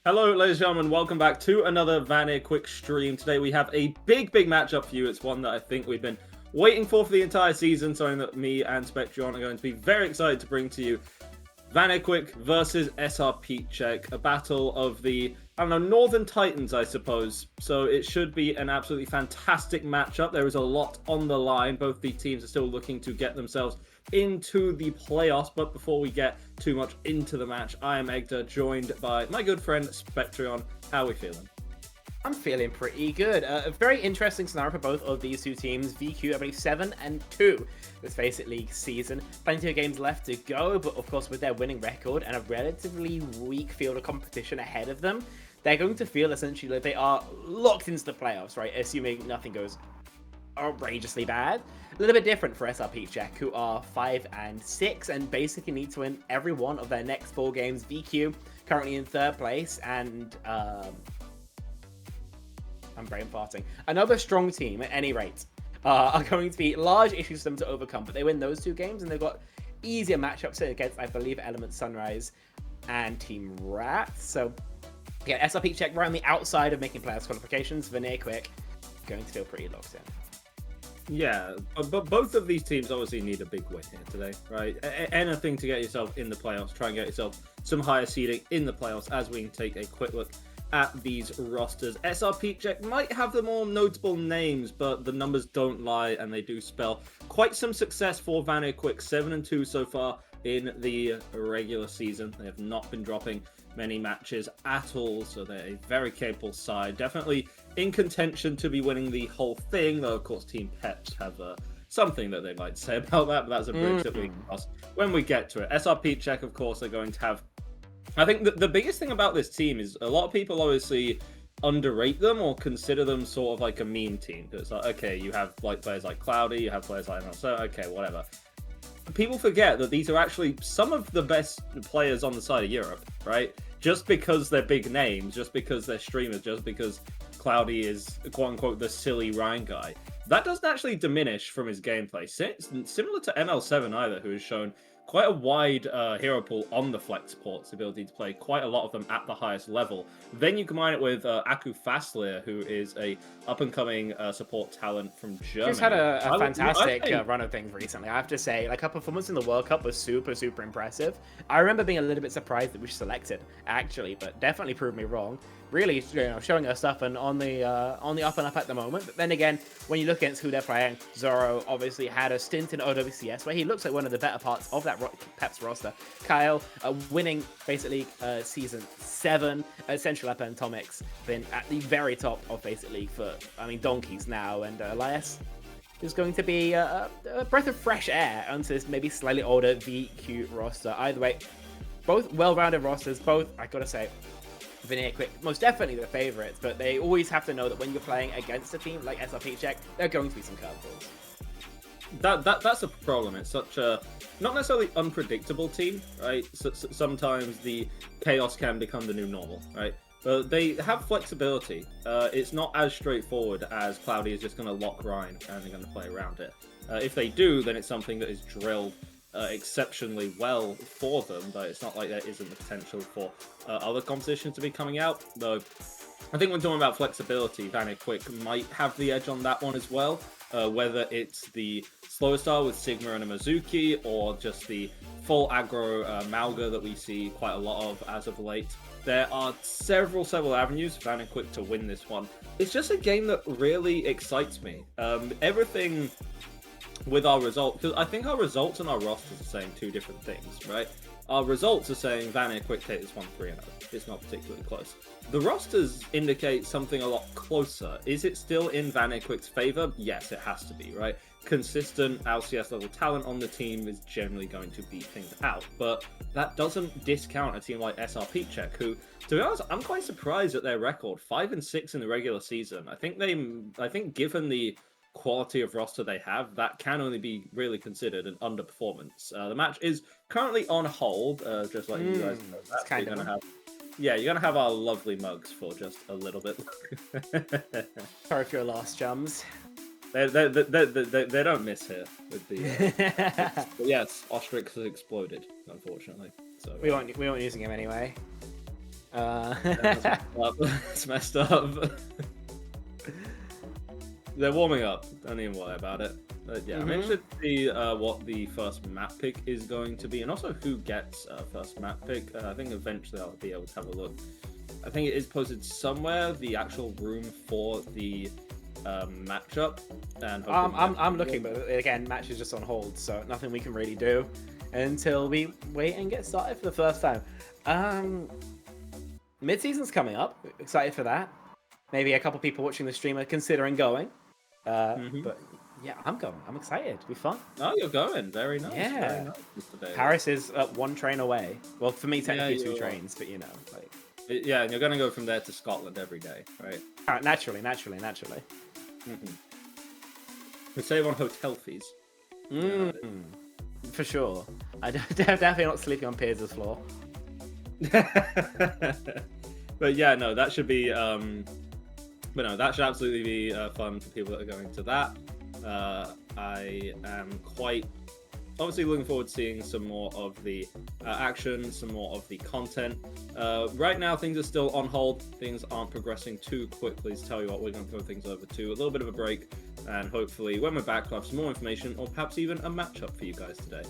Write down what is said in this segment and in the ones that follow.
Hello, ladies and gentlemen. Welcome back to another VanirQuick stream. Today we have a big matchup for you. It's one that I think we've been waiting for the entire season. Something that me and Spectron are going to be very excited to bring to you. VanirQuick versus SRP Check, a battle of the, Northern Titans, I suppose. So it should be an absolutely fantastic matchup. There is a lot on the line. Both the teams are still looking to get themselves into the playoffs, but before we get too much into the match, I am Egda, joined by my good friend Spectreon. How are we feeling? I'm feeling pretty good. A very interesting scenario for both of these two teams. VQ, I believe, 7-2 this Faceit League season. Plenty of games left to go, but of course with their winning record and a relatively weak field of competition ahead of them, they're going to feel essentially like they are locked into the playoffs, right? Assuming nothing goes outrageously bad. A little bit different for SRP Check, who are 5-6 and basically need to win every one of their next 4 games. VQ currently in 3rd place, and I'm brain farting. Another strong team at any rate are going to be large issues for them to overcome, but they win those 2 games and they've got easier matchups against, I believe, Element Sunrise and Team Rat. So yeah, SRP Check right on the outside of making playoffs qualifications. VanirQuick going to feel pretty locked in. Yeah, but both of these teams obviously need a big win here today, right? Anything to get yourself in the playoffs, try and get yourself some higher seeding in the playoffs as we can take a quick look at these rosters. SRP Check might have the more notable names, but the numbers don't lie and they do spell quite some success for VanirQuick. 7-2 so far in the regular season. They have not been dropping many matches at all, so they're a very capable side. Definitely in contention to be winning the whole thing, though of course Team Peps have something that they might say about that, but that's a bridge that we can cross when we get to it. SRP Check, of course, are going to have... I think the biggest thing about this team is a lot of people obviously underrate them or consider them sort of like a meme team. It's like, okay, you have like players like Cloudy, you have players like so okay, whatever. People forget that these are actually some of the best players on the side of Europe, right? Just because they're big names, just because they're streamers, just because Cloudy is quote-unquote the silly Ryan guy, that doesn't actually diminish from his gameplay. Similar to ML7 either, who has shown quite a wide hero pool on the flex ports, ability to play quite a lot of them at the highest level. Then you combine it with Aku Faslier, who is a up-and-coming support talent from Germany. She's had a fantastic run of things recently, I have to say. Like, her performance in the World Cup was super impressive. I remember being a little bit surprised that we selected, actually, but definitely proved me wrong. Really, showing her stuff and on the up and up at the moment. But then again, when you look against who they're playing, Zoro obviously had a stint in OWCS where he looks like one of the better parts of that Peps roster. Kyle, winning basically season 7 at Central Up and Atomics, been at the very top of Faceit League for donkeys now, and Elias is going to be a breath of fresh air onto this maybe slightly older VQ roster. Either way, both well-rounded rosters. Both, I gotta say, VanirQuick, most definitely the favorites, but they always have to know that when you're playing against a team like SRP Check, there are going to be some curveballs. That's a problem. It's such a not necessarily unpredictable team, right? Sometimes the chaos can become the new normal, right? But they have flexibility. It's not as straightforward as Cloudy is just going to lock Ryan and they're going to play around it. If they do, then it's something that is drilled exceptionally well for them, but it's not like there isn't the potential for other compositions to be coming out. Though I think when talking about flexibility, VanirQuick might have the edge on that one as well. Whether it's the slower style with Sigma and a Mizuki, or just the full aggro Malga that we see quite a lot of as of late. There are several avenues for VanirQuick to win this one. It's just a game that really excites me. Everything with our results, because I think our results and our rosters are saying 2 different things, right? Our results are saying VanirQuick take this one 3-0. It's not particularly close. The rosters indicate something a lot closer. Is it still in VanirQuick's favor? Yes, it has to be, right? Consistent LCS level talent on the team is generally going to beat things out, but that doesn't discount a team like SRP Check, who, to be honest, I'm quite surprised at their record. 5-6 in the regular season. I think given the quality of roster they have, that can only be really considered an underperformance. The match is currently on hold, just letting you guys know that. You're gonna have our lovely mugs for just a little bit. Sorry for your loss, chums. They don't miss here with the. But yes, Ostrix has exploded, unfortunately. So we weren't using him anyway. It's messed up. They're warming up. Don't even worry about it. But yeah, I'm interested to see what the first map pick is going to be, and also who gets first map pick. I think eventually I'll be able to have a look. I think it is posted somewhere, the actual room for the matchup. And I'm looking, but again, match is just on hold, so nothing we can really do until we wait and get started for the first time. Mid-season's coming up. Excited for that. Maybe a couple people watching the stream are considering going. But yeah, I'm going. I'm excited. It'll be fun. Oh, you're going. Very nice. Yeah. Very nice. Paris is one train away. Well, for me, technically two trains, but you know, like. Yeah, and you're gonna go from there to Scotland every day, right? Naturally. We save on hotel fees. For sure. I'm definitely not sleeping on Piers' floor. But yeah, no, that should be. But no, that should absolutely be fun for people that are going to that. I am quite obviously looking forward to seeing some more of the action, some more of the content. Right now, things are still on hold. Things aren't progressing too quickly. To tell you what, we're going to throw things over to a little bit of a break, and hopefully when we're back, we'll have some more information, or perhaps even a matchup for you guys today.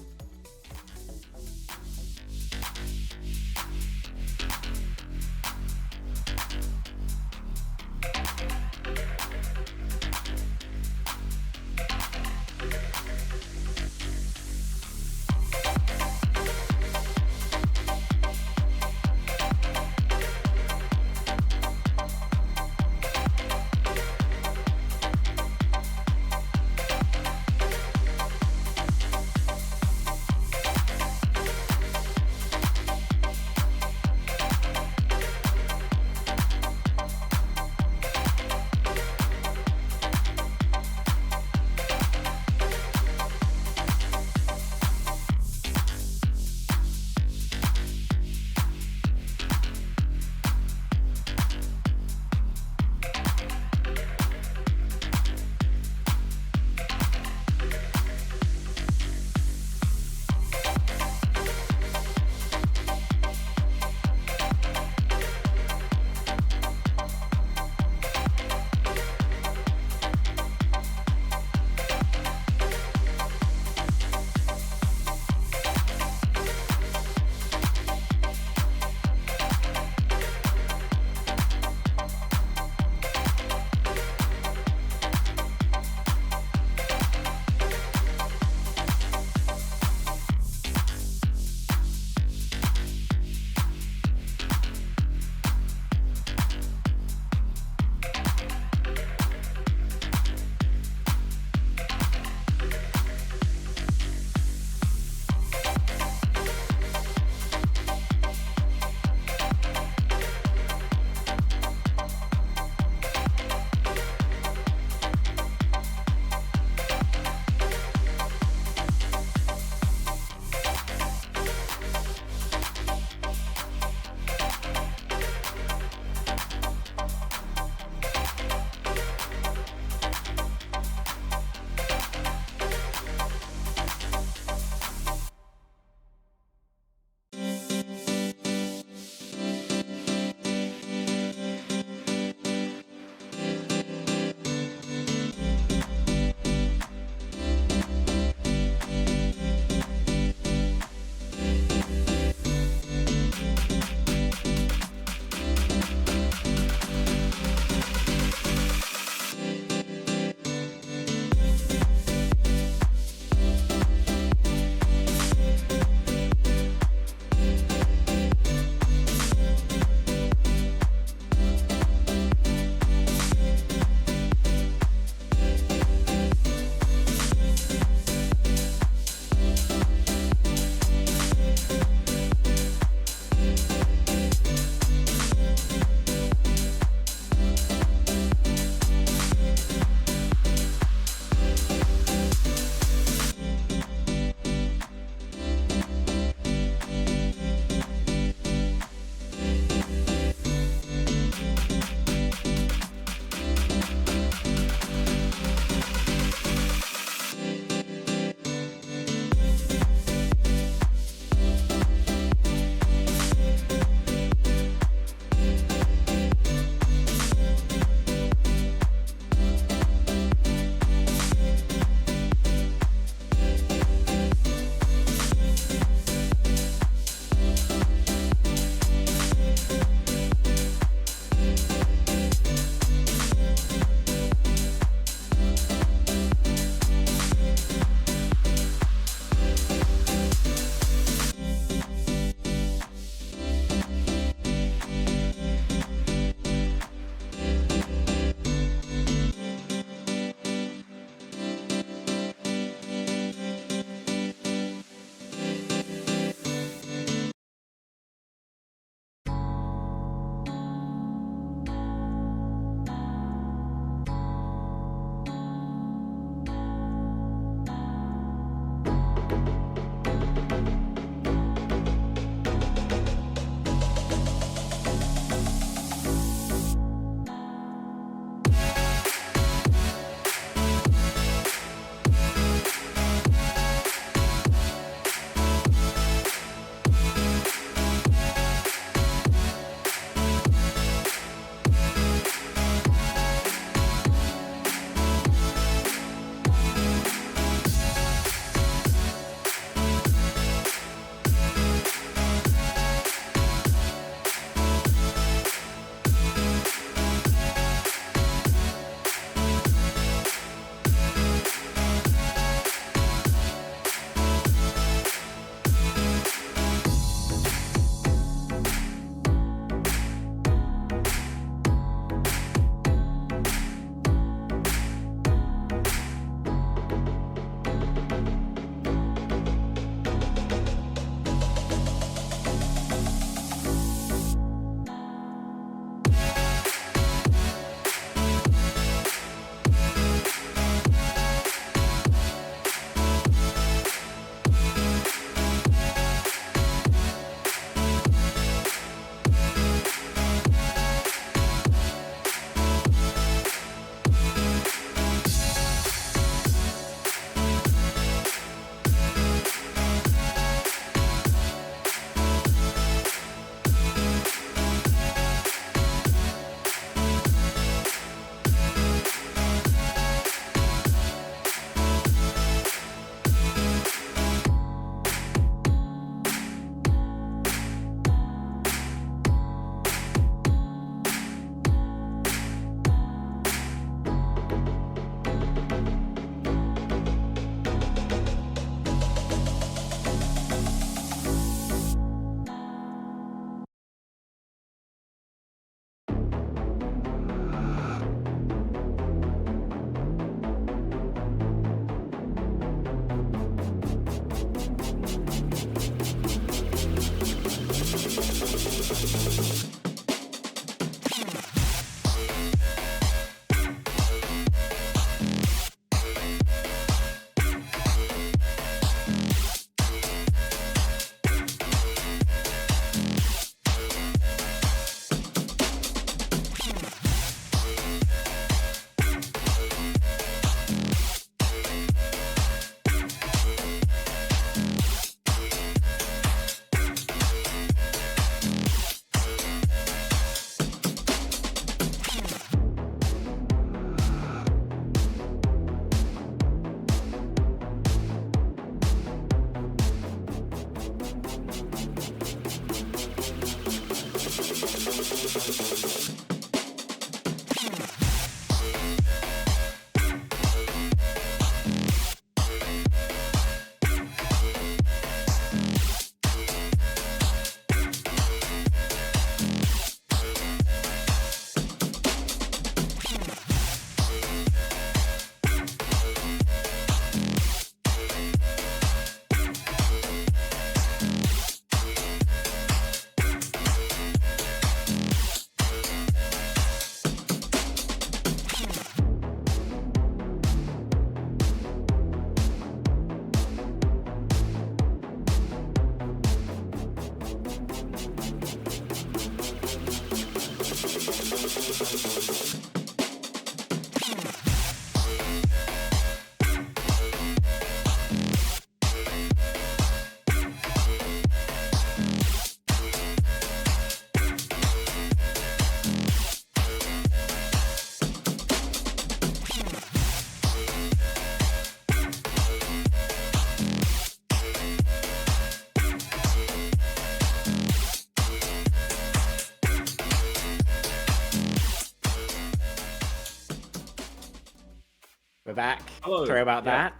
We're back. Hello. Sorry about Yeah. that.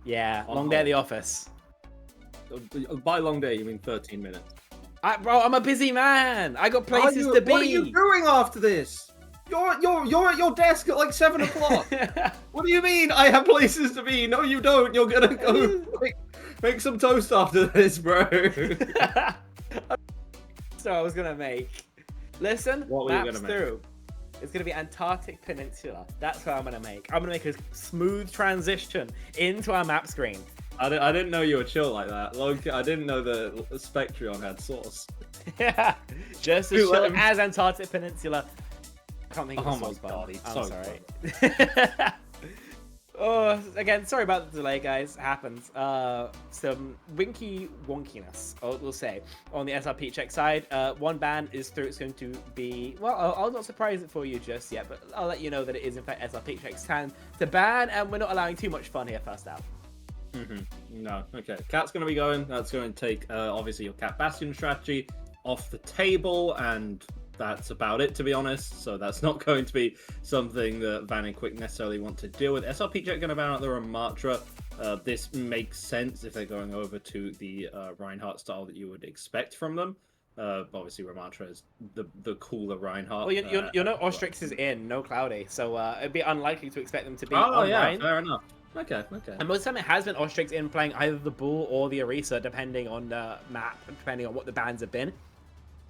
Yeah, On long day at hold. the office. By long day, you mean 13 minutes. Bro, I'm a busy man. I got places to be. What are you doing after this? You're at your desk at like 7 o'clock. What do you mean I have places to be? No, you don't. You're gonna go make some toast after this, bro. So I was gonna make. Listen, What were you maps gonna make? through. It's gonna be Antarctic Peninsula. That's what I'm gonna make. I'm gonna make a smooth transition into our map screen. I didn't know you were chill like that. Look, I didn't know the Spectreon had sauce. Yeah, just as Dude, let chill him- as Antarctic Peninsula. I can't think of Oh the my source God, bar. it's I'm so sorry. Oh, again, sorry about the delay, guys. It happens. Some winky wonkiness, we'll say, on the SRP check side. One ban is through. It's going to be, well, I'll not surprise it for you just yet, but I'll let you know that it is in fact SRP check's time to ban, and we're not allowing too much fun here first out. No, okay. Cat's going to be going. That's going to take, obviously, your Cat Bastion strategy off the table, and that's about it, to be honest. So that's not going to be something that VanirQuick necessarily want to deal with. SRP Check going to ban out the Ramatra. This makes sense if they're going over to the Reinhardt style that you would expect from them. Obviously, Ramatra is the cooler Reinhardt. Well, you know Ostrix is in, no Cloudy, so it'd be unlikely to expect them to be Oh, yeah, online. fair enough. Okay. And most of the time it has been Ostrix in playing either the Bull or the Orisa, depending on the map, depending on what the bans have been.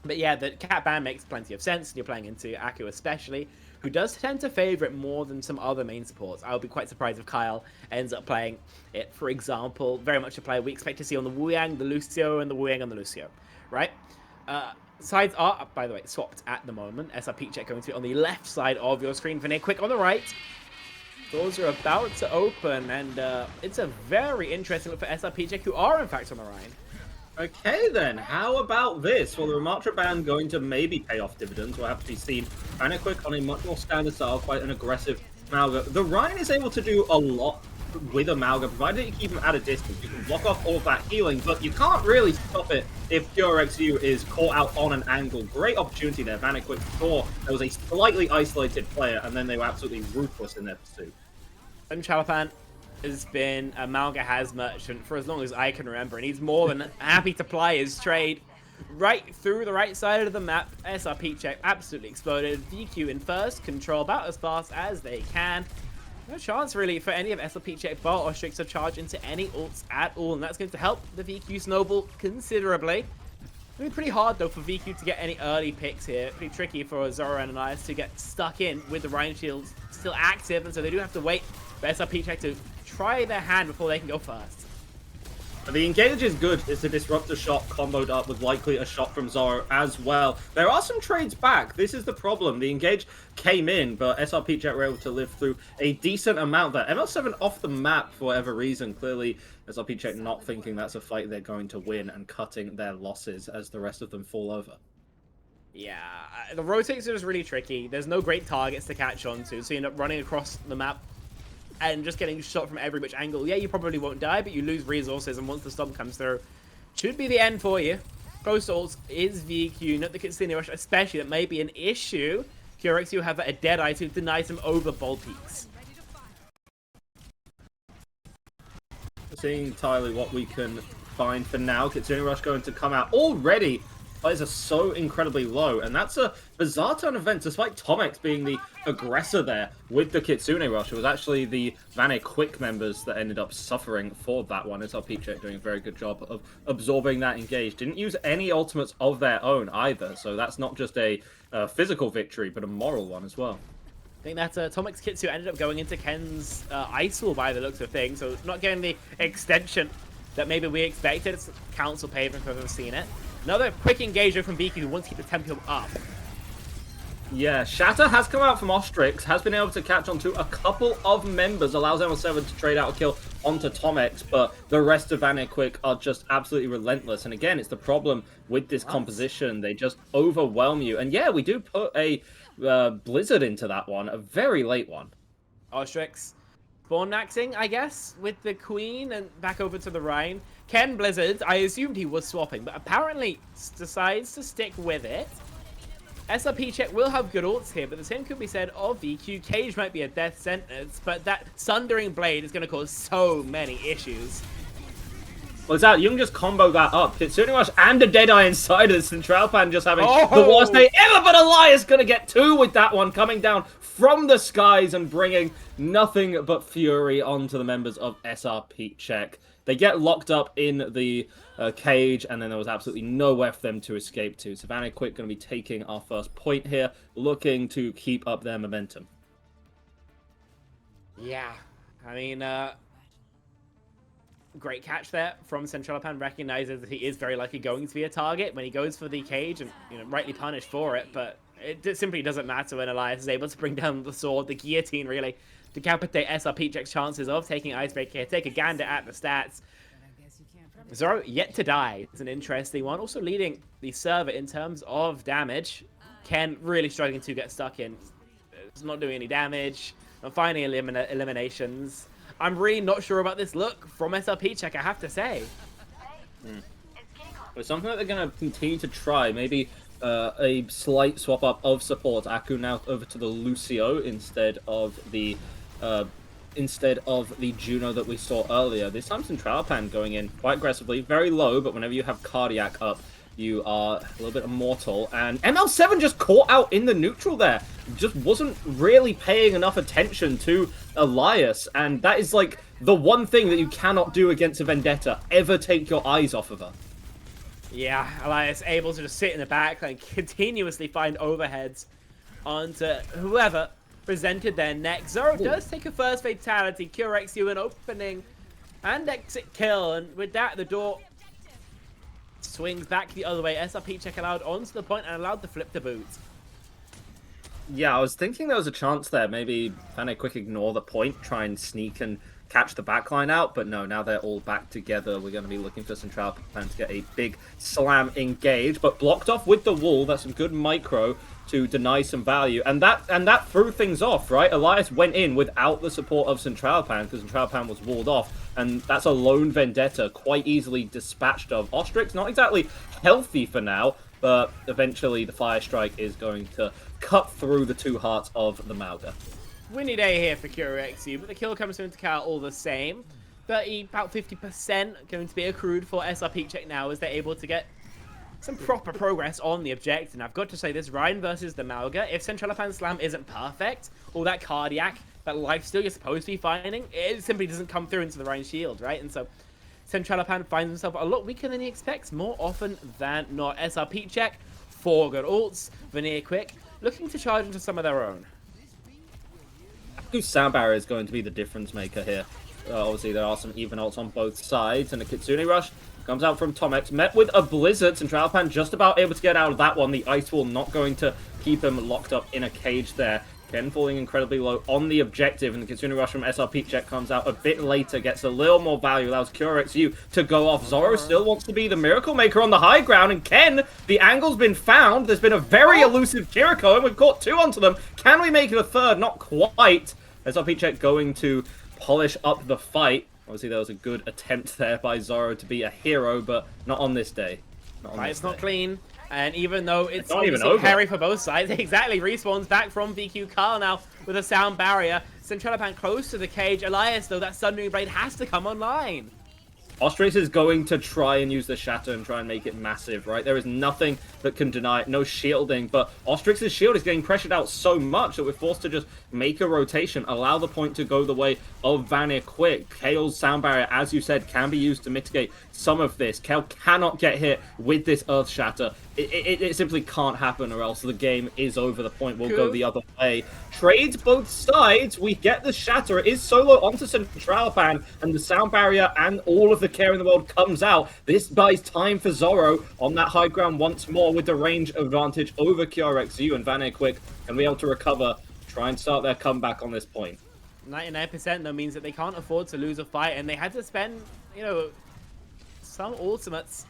But yeah, the Cat ban makes plenty of sense, and you're playing into Aku especially, who does tend to favor it more than some other main supports. I would be quite surprised if Kyle ends up playing it, for example. Very much a player we expect to see on the Wu Yang, the Lucio, and the Wu Yang and the Lucio, right? Sides are, by the way, swapped at the moment. SRP check going to be on the left side of your screen. VanirQuick on the right. Doors are about to open, and it's a very interesting look for SRP check, who are in fact on the right. Okay then, how about this? Well, the Ramatra ban going to maybe pay off dividends. We'll have to be seen. VanirQuick on a much more standard style, quite an aggressive Malga. The Ryan is able to do a lot with a Malga, provided you keep him at a distance. You can block off all of that healing, but you can't really stop it if PureXU is caught out on an angle. Great opportunity there. VanirQuick saw there was a slightly isolated player, and then they were absolutely ruthless in their pursuit. And Chalapan has been a Malga has merchant for as long as I can remember, and he's more than happy to ply his trade right through the right side of the map. SRP check absolutely exploded. VQ in first, control about as fast as they can. No chance really for any of SRP check bar or Strix to charge into any ults at all, and that's going to help the VQ snowball considerably. It'll be pretty hard though for VQ to get any early picks here. Pretty tricky for Zoro and Elias to get stuck in with the Rhine shields still active, and so they do have to wait for SRP check to try their hand before they can go first. The engage is good. It's a disruptor shot comboed up with likely a shot from Zoro as well. There are some trades back. This is the problem. The engage came in, but SRP Jet were able to live through a decent amount there. ML7 off the map for whatever reason. Clearly, SRP Jet not thinking that's a fight they're going to win and cutting their losses as the rest of them fall over. Yeah, the rotates are just really tricky. There's no great targets to catch on to, so you end up running across the map and just getting shot from every which angle. Yeah, you probably won't die, but you lose resources, and once the storm comes through, should be the end for you. Ghost ults is VQ, not the Kitsune Rush, especially. That may be an issue. QRXU have a Deadeye to deny some over ball peaks. Seeing entirely what we can find for now. Kitsune Rush going to come out already. Players are so incredibly low, and that's a bizarre turn of events. Despite Tomex being the aggressor there with the Kitsune Rush, it was actually the VanirQuick members that ended up suffering for that one. SRP Check doing a very good job of absorbing that engage. Didn't use any ultimates of their own either, so that's not just a physical victory, but a moral one as well. I think that Tomex Kitsu ended up going into Ken's Ice by the looks of things, so not getting the extension that maybe we expected. It's Council Pavement if I've ever seen it. Another quick engagement from VQ who wants to keep the tempo up. Yeah, Shatter has come out from Ostrix, has been able to catch on to a couple of members, allows ML7 to trade out a kill onto Tomex, but the rest of VanirQuick are just absolutely relentless. And again, it's the problem with this composition. They just overwhelm you. And yeah, we do put a Blizzard into that one, a very late one. Ostrix spawn maxing, I guess, with the Queen and back over to the Rhine. Ken Blizzard, I assumed he was swapping, but apparently decides to stick with it. SRP check will have good ults here, but the same could be said of VQ. Cage might be a death sentence, but that Sundering Blade is going to cause so many issues. Well, it's out. You can just combo that up. Kitsune Rush and a Deadeye inside of Central Pan just having the worst day ever, but Elias going to get 2 with that one coming down from the skies and bringing nothing but fury onto the members of SRP Check. They get locked up in the cage, and then there was absolutely nowhere for them to escape to. So VanirQuick going to be taking our first point here, looking to keep up their momentum. Yeah, I mean, great catch there from Central Pan. Recognizes that he is very likely going to be a target when he goes for the cage, and rightly punished for it. But it simply doesn't matter when Elias is able to bring down the sword, the guillotine, really decapitate SRP Check's chances of taking Icebreaker here. Take a gander at the stats. Zoro yet to die. It's an interesting one. Also leading the server in terms of damage. Ken really struggling to get stuck in. It's not doing any damage. Not finding eliminations. I'm really not sure about this look from SRP Check, I have to say. It's something that they're going to continue to try. Maybe a slight swap up of support. Aku now over to the Lucio instead of the Juno that we saw earlier. This time Central Pan going in quite aggressively, very low, but whenever you have Cardiac up, you are a little bit immortal. And ML7 just caught out in the neutral there. Just wasn't really paying enough attention to Elias. And that is like the one thing that you cannot do against a Vendetta. Ever take your eyes off of her. Yeah, Elias able to just sit in the back and continuously find overheads onto whoever presented their neck. Zoro does take a first fatality. QRXU an opening and exit kill. And with that, the door swings back the other way. SRP Check allowed onto the point and allowed the flip to boot. Yeah, I was thinking there was a chance there. Maybe VanirQuick ignore the point, try and sneak and catch the backline out. But no, now they're all back together. We're going to be looking for Central Pan to get a big slam engage. But blocked off with the wall. That's some good micro to deny some value. And that threw things off, right? Elias went in without the support of Central Pan because Central Pan was walled off. And that's a lone Vendetta quite easily dispatched of. Ostrix, not exactly healthy for now, but eventually the Fire Strike is going to cut through the 2 hearts of the Mauga. Winny day here for QRXU, but the kill comes into count all the same. About 50% going to be accrued for SRP Check now as they're able to get some proper progress on the objective. And I've got to say this, Ryan versus the Mauga, if Central Pan Slam isn't perfect, or that Cardiac, that lifesteal you're supposed to be finding, it simply doesn't come through into the Ryan shield, right? And so Central Pan finds himself a lot weaker than he expects, more often than not. SRP Check, 4 good ults, VanirQuick, looking to charge into some of their own. Sound Barrier is going to be the difference maker here. Obviously, there are some even ults on both sides, and a Kitsune Rush comes out from Tomex, met with a Blizzard. Central Pan just about able to get out of that one. The Ice Wall not going to keep him locked up in a cage there. Ken falling incredibly low on the objective, and the Kitsune Rush from SRP Check comes out a bit later, gets a little more value, allows QRXU to go off. Zoro still wants to be the Miracle Maker on the high ground, and Ken, the angle's been found. There's been a very elusive Kiriko, and we've caught 2 onto them. Can we make it a third? Not quite. SRP Check going to polish up the fight. Obviously, there was a good attempt there by Zoro to be a hero, but not on this day. It's not clean. And even though it's not even over. hairy for both sides, exactly, respawns back from VQ Carl now with a sound barrier. Central Pan close to the cage. Elias, though, that Sundering Blade has to come online. Ostrix is going to try and use the Shatter and try and make it massive, right? There is nothing that can deny it, no shielding, but Ostrix's shield is getting pressured out so much that we're forced to just make a rotation, allow the point to go the way of VanirQuick. Kale's sound barrier, as you said, can be used to mitigate some of this. Kale cannot get hit with this Earth Shatter. It simply can't happen, or else the game is over. The point will go the other way. Trades both sides. We get the Shatter. It is solo onto Central Pan, and the sound barrier and all of the care in the world comes out. This buys time for Zoro on that high ground once more with the range advantage over QRXU, and VanirQuick can be able to recover, try and start their comeback on this point. 99% though means that they can't afford to lose a fight, and they had to spend, some ultimates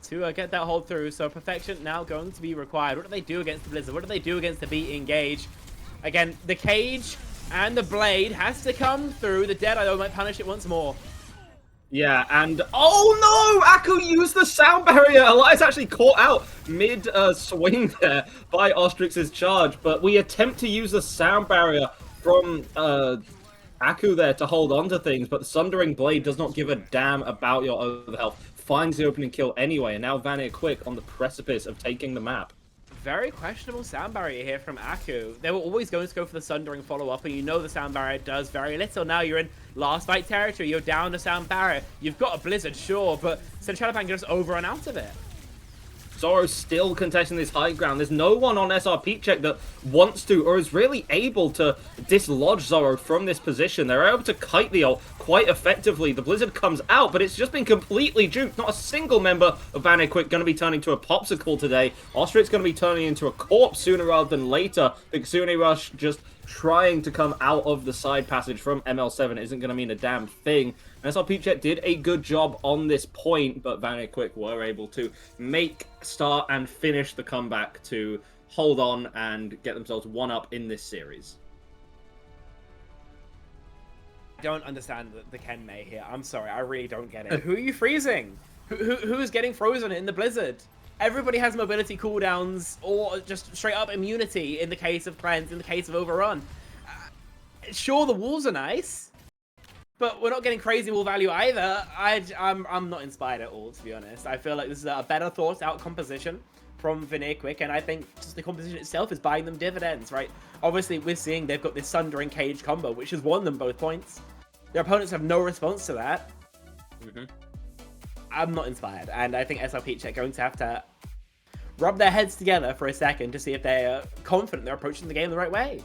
to get that hold through. So perfection now going to be required. What do they do against the Blizzard? What do they do against the Beat Engage? Again, the cage and the blade has to come through. The Deadeye though might punish it once more. Yeah, and oh no! Akku used the sound barrier! Elias actually caught out mid swing there by Ostrix's charge, but we attempt to use the sound barrier from Akku there to hold on to things, but the Sundering Blade does not give a damn about your overhealth. Finds the opening kill anyway, and now VanirQuick on the precipice of taking the map. Very questionable sound barrier here from Akku. They were always going to go for the Sundering follow-up, and you know the sound barrier does very little. Now you're in last fight territory, you're down the sound barrier. You've got a Blizzard, sure, but Centralapan just over and out of it. Zoro's still contesting this high ground. There's no one on SRP check that wants to or is really able to dislodge Zoro from this position. They're able to kite the ult quite effectively. The Blizzard comes out, but it's just been completely juked. Not a single member of VanirQuick going to be turning to a popsicle today. Ostrix going to be turning into a corpse sooner rather than later. Bixuni Rush just trying to come out of the side passage from ML7 isn't going to mean a damn thing. SRP Chet did a good job on this point, but VanirQuick were able to start and finish the comeback to hold on and get themselves one up in this series. I don't understand the Ken May here. I'm sorry, I really don't get it. Who are you freezing? Who's getting frozen in the Blizzard? Everybody has mobility cooldowns or just straight up immunity in the case of cleanse, in the case of overrun. Sure, the wolves are nice, but we're not getting crazy wall value either. I'm not inspired at all, to be honest. I feel like this is a better thought out composition from VanirQuick, and I think just the composition itself is buying them dividends, right? Obviously, we're seeing they've got this Sundering Cage combo, which has won them both points. Their opponents have no response to that. I'm not inspired, and I think SRP are going to have to rub their heads together for a second to see if they're confident they're approaching the game the right way.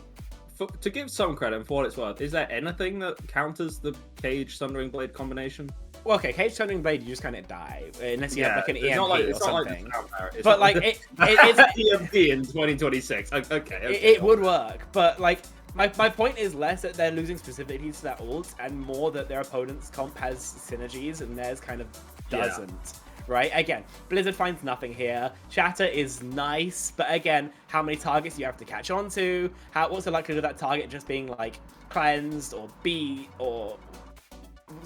To give some credit for what it's worth, is there anything that counters the Cage Sundering Blade combination? Well, okay, Cage Sundering Blade, you just kind of die unless you have like an EMP or something. Like but like it's EMP in 2026. Okay, it would work, but like my point is less that they're losing specifically to that ult and more that their opponent's comp has synergies and theirs kind of doesn't. Yeah. Right? Again, Blizzard finds nothing here. Shatter is nice, but again, how many targets do you have to catch on to? What's the likelihood of that target just being like cleansed or beat or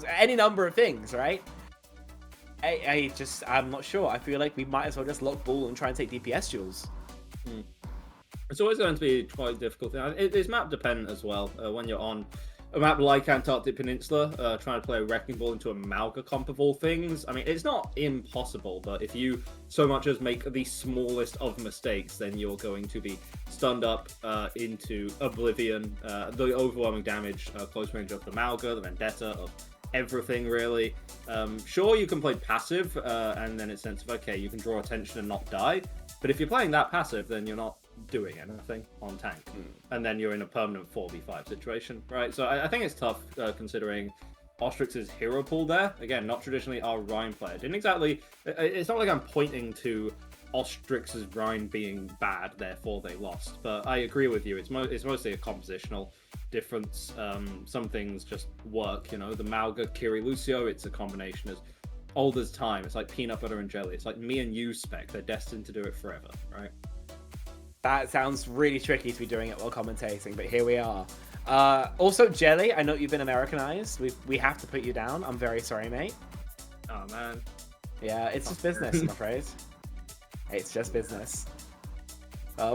any number of things, right? I'm not sure. I feel like we might as well just lock ball and try and take DPS duels. It's always going to be quite a difficult thing. It's map dependent as well. When you're on a map like Antarctic Peninsula, trying to play a Wrecking Ball into a Malga comp of all things. I mean, it's not impossible, but if you so much as make the smallest of mistakes, then you're going to be stunned up into oblivion. The overwhelming damage, close range of the Malga, the Vendetta, of everything really. Sure, you can play passive, and then it's sense of, okay, you can draw attention and not die. But if you're playing that passive, then you're not doing anything on tank, and then you're in a permanent 4v5 situation, right? So I think it's tough considering Ostrix's hero pool there. Again, not traditionally our Rhine player. Didn't exactly. It's not like I'm pointing to Ostrix's Rhine being bad, therefore they lost. But I agree with you. It's mostly a compositional difference. Some things just work. You know, the Malga Kiri Lucio. It's a combination as old as time. It's like peanut butter and jelly. It's like me and you spec. They're destined to do it forever, right? That sounds really tricky to be doing it while commentating, but here we are. Also, Jelly, I know you've been Americanized. We have to put you down. I'm very sorry, mate. Oh, man. Yeah, it's just business, I'm afraid. It's just business.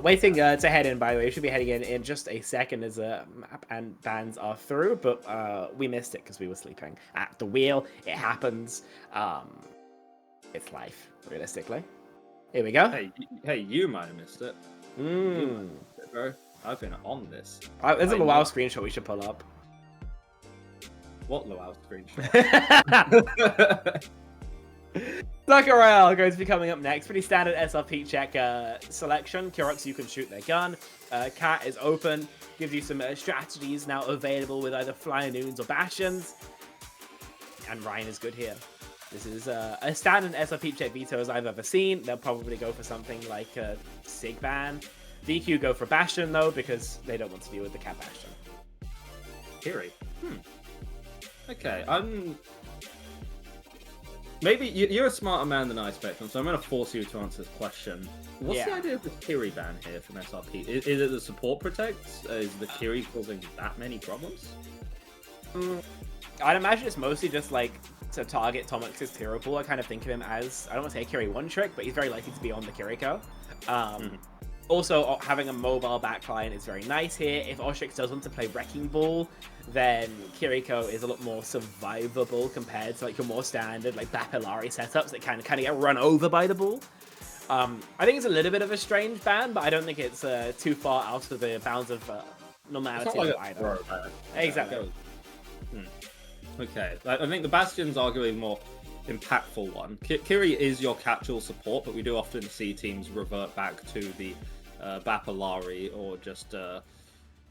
Waiting to head in, by the way. We should be heading in just a second as map and bans are through, but we missed it because we were sleeping at the wheel. It happens. It's life, realistically. Here we go. Hey, you might have missed it. Bro, I've been on this. There's a Luau screenshot we should pull up. What Luau screenshot? Soccer Royale going to be coming up next. Pretty standard SRP check selection. Kyrox, you can shoot their gun. Cat is open. Gives you some strategies now available with either Flying Noons or Bastions. And Ryan is good here. This is a standard SRP check veto as I've ever seen. They'll probably go for something like Sigban. DQ go for Bastion, though, because they don't want to deal with the Cat Bastion. Kiri. Okay, Maybe you're a smarter man than I, Spectrum, so I'm going to force you to answer this question. What's the idea of the Kiri ban here from SRP? Is it the support protects? Is the Kiri causing that many problems? I'd imagine it's mostly just like to target Tomix's hero pool, I kind of think of him as, I don't want to say a carry one trick, but he's very likely to be on the Kiriko. Also, having a mobile backline is very nice here. If Ostrix does want to play Wrecking Ball, then Kiriko is a lot more survivable compared to like your more standard like Bapillari setups that kind of get run over by the ball. I think it's a little bit of a strange ban, but I don't think it's too far out of the bounds of normality either. Exactly. Okay, I think the Bastion's arguably the more impactful one. Kiri is your catch-all support, but we do often see teams revert back to the Bapillari or just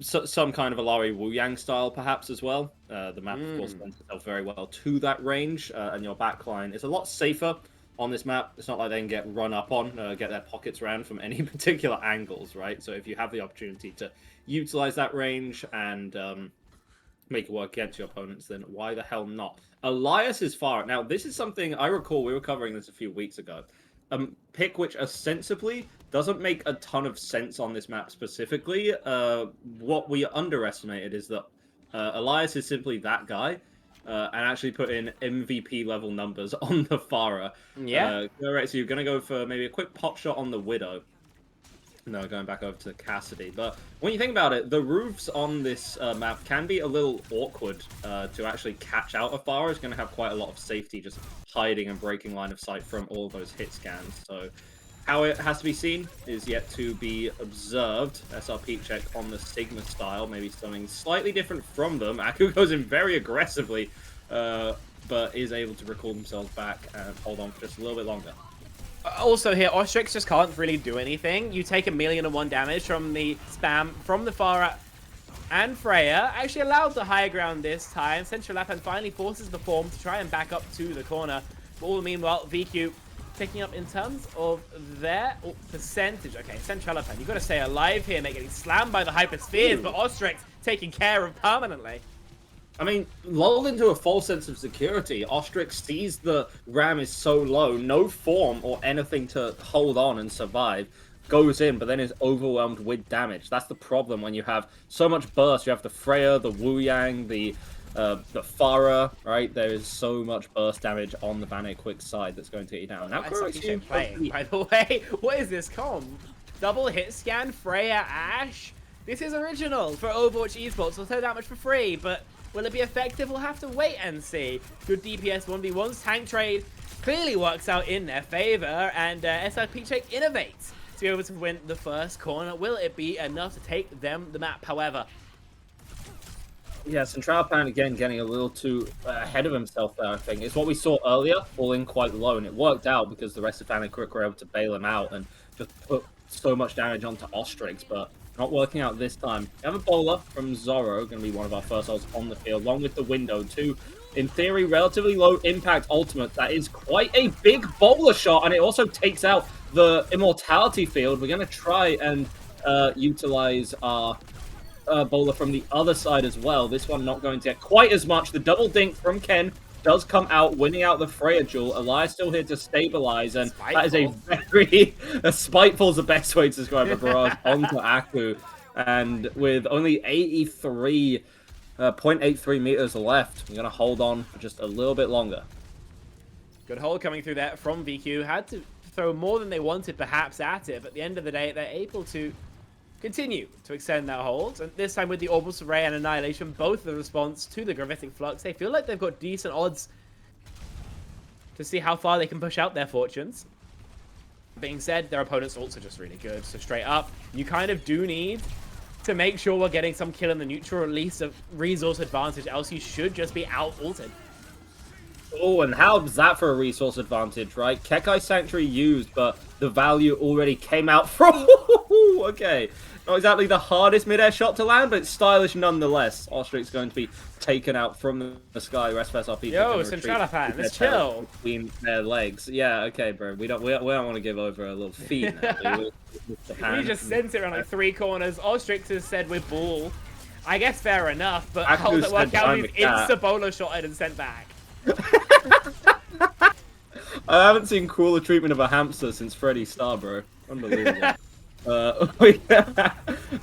some kind of Alari Wu Yang style perhaps as well. The map, of course, lends itself very well to that range, and your backline is a lot safer on this map. It's not like they can get run up on, get their pockets ran from any particular angles, right? So if you have the opportunity to utilize that range and make it work against your opponents, then why the hell not? Elias is far. Now, this is something I recall we were covering this a few weeks ago. Pick which ostensibly doesn't make a ton of sense on this map specifically. What we underestimated is that Elias is simply that guy, and actually put in MVP level numbers on the Pharah. Yeah. Right, so you're going to go for maybe a quick pop shot on the Widow. No, going back over to Cassidy. But when you think about it, the roofs on this map can be a little awkward to actually catch out a Pharah. It's going to have quite a lot of safety just hiding and breaking line of sight from all of those hit scans. So how it has to be seen is yet to be observed. SRP check on the Sigma style, maybe something slightly different from them. Aku goes in very aggressively, but is able to recall themselves back and hold on for just a little bit longer. Also here, Ostrix just can't really do anything. You take 1,000,001 damage from the spam from the Pharah and Freya. Actually allowed the higher ground this time. Central Lapan finally forces the form to try and back up to the corner. But all the meanwhile, VQ picking up in terms of their percentage. Okay, Central Lapan, you've got to stay alive here, mate. Getting slammed by the Hyperspheres, but Ostrix taken care of permanently. I mean, lulled into a false sense of security, Ostrix sees the RAM is so low, no form or anything to hold on and survive, goes in, but then is overwhelmed with damage. That's the problem when you have so much burst. You have the Freya, the Wu Yang, the Pharah, right? There is so much burst damage on the VanirQuick side that's going to get you down. Now, playing, by the way. What is this comp? Double hit scan, Freya, Ashe? This is original for Overwatch Esports. We'll say that much for free, but will it be effective? We'll have to wait and see. Good DPS 1v1s. Tank trade clearly works out in their favor, and SRP check innovates to be able to win the first corner. Will it be enough to take them the map, however? Yeah, Central Pan again getting a little too ahead of himself there, I think. It's what we saw earlier, falling quite low, and it worked out because the rest of VanirQuick were able to bail him out and just put so much damage onto Ostrix, but not working out this time. We have a bowler from Zorro, going to be one of our first ults on the field, along with the Window. Two, in theory, relatively low impact ultimate. That is quite a big bowler shot, and it also takes out the Immortality field. We're going to try and utilize our bowler from the other side as well. This one not going to get quite as much. The double dink from Ken does come out, winning out the Freya duel. Elias still here to stabilize, and that is a very... Spiteful's the best way to describe a barrage onto Aku. And with only 0.83 meters left, we're going to hold on for just a little bit longer. Good hold coming through there from VQ. Had to throw more than they wanted perhaps at it, but at the end of the day, they're able to continue to extend that hold, and this time with the Orbital Array and Annihilation, both the response to the Gravitic Flux. They feel like they've got decent odds to see how far they can push out their fortunes. Being said, their opponent's ults are just really good, so straight up, you kind of do need to make sure we're getting some kill in the neutral, or at least a resource advantage, else you should just be out-ulted. Oh, and how's that for a resource advantage, right? Kekai Sanctuary used, but the value already came out from... Okay. Not exactly the hardest mid-air shot to land, but it's stylish nonetheless. Ostrix going to be taken out from the sky. The rest of SRP... Yo, Central Fan, let's chill. Between their legs. Yeah, okay, bro. We don't want to give over a little feed now. We just sent it around like 3 corners. Ostrix has said we're bull. I guess fair enough, but how does it work out? He's insta-bolo shotted and sent back. I haven't seen cooler treatment of a hamster since Freddy Star, bro. Unbelievable.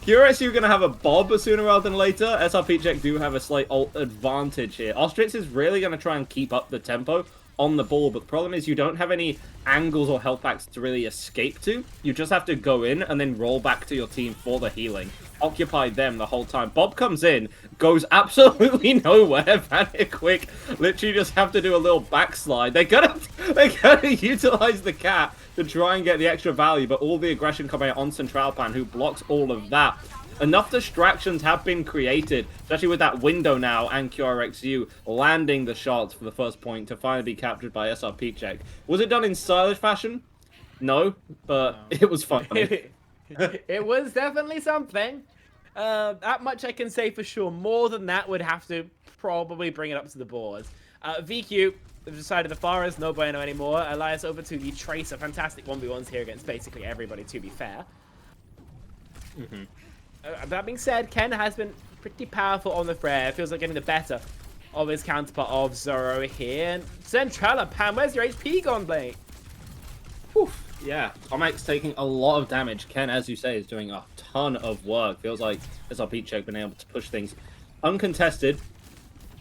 Curious, you're going to have a Bob sooner rather than later. SRP Check do have a slight advantage here. Ostrix is really going to try and keep up the tempo on the ball, but the problem is you don't have any angles or health packs to really escape to. You just have to go in and then roll back to your team for the healing. Occupy them the whole time. Bob comes in, goes absolutely nowhere. VanirQuick literally just have to do a little backslide. They're gonna utilize the cat to try and get the extra value, but all the aggression coming out on Centralpan, who blocks all of that. Enough distractions have been created, especially with that window now and QRXU landing the shots for the first point to finally be captured by SRP Check. Was it done in stylish fashion? No, but it was funny. It was definitely something. That much I can say for sure. More than that would have to probably bring it up to the boards. VQ, they've decided the Forest, no bueno anymore. Elias over to the Tracer. Fantastic 1v1s here against basically everybody, to be fair. That being said, Ken has been pretty powerful on the Freya. Feels like getting the better of his counterpart of Zoro here. And Centralpan, where's your HP gone, Blake? Whew. Yeah, Tomek's taking a lot of damage. Ken, as you say, is doing a ton of work. Feels like SRP Check been able to push things uncontested.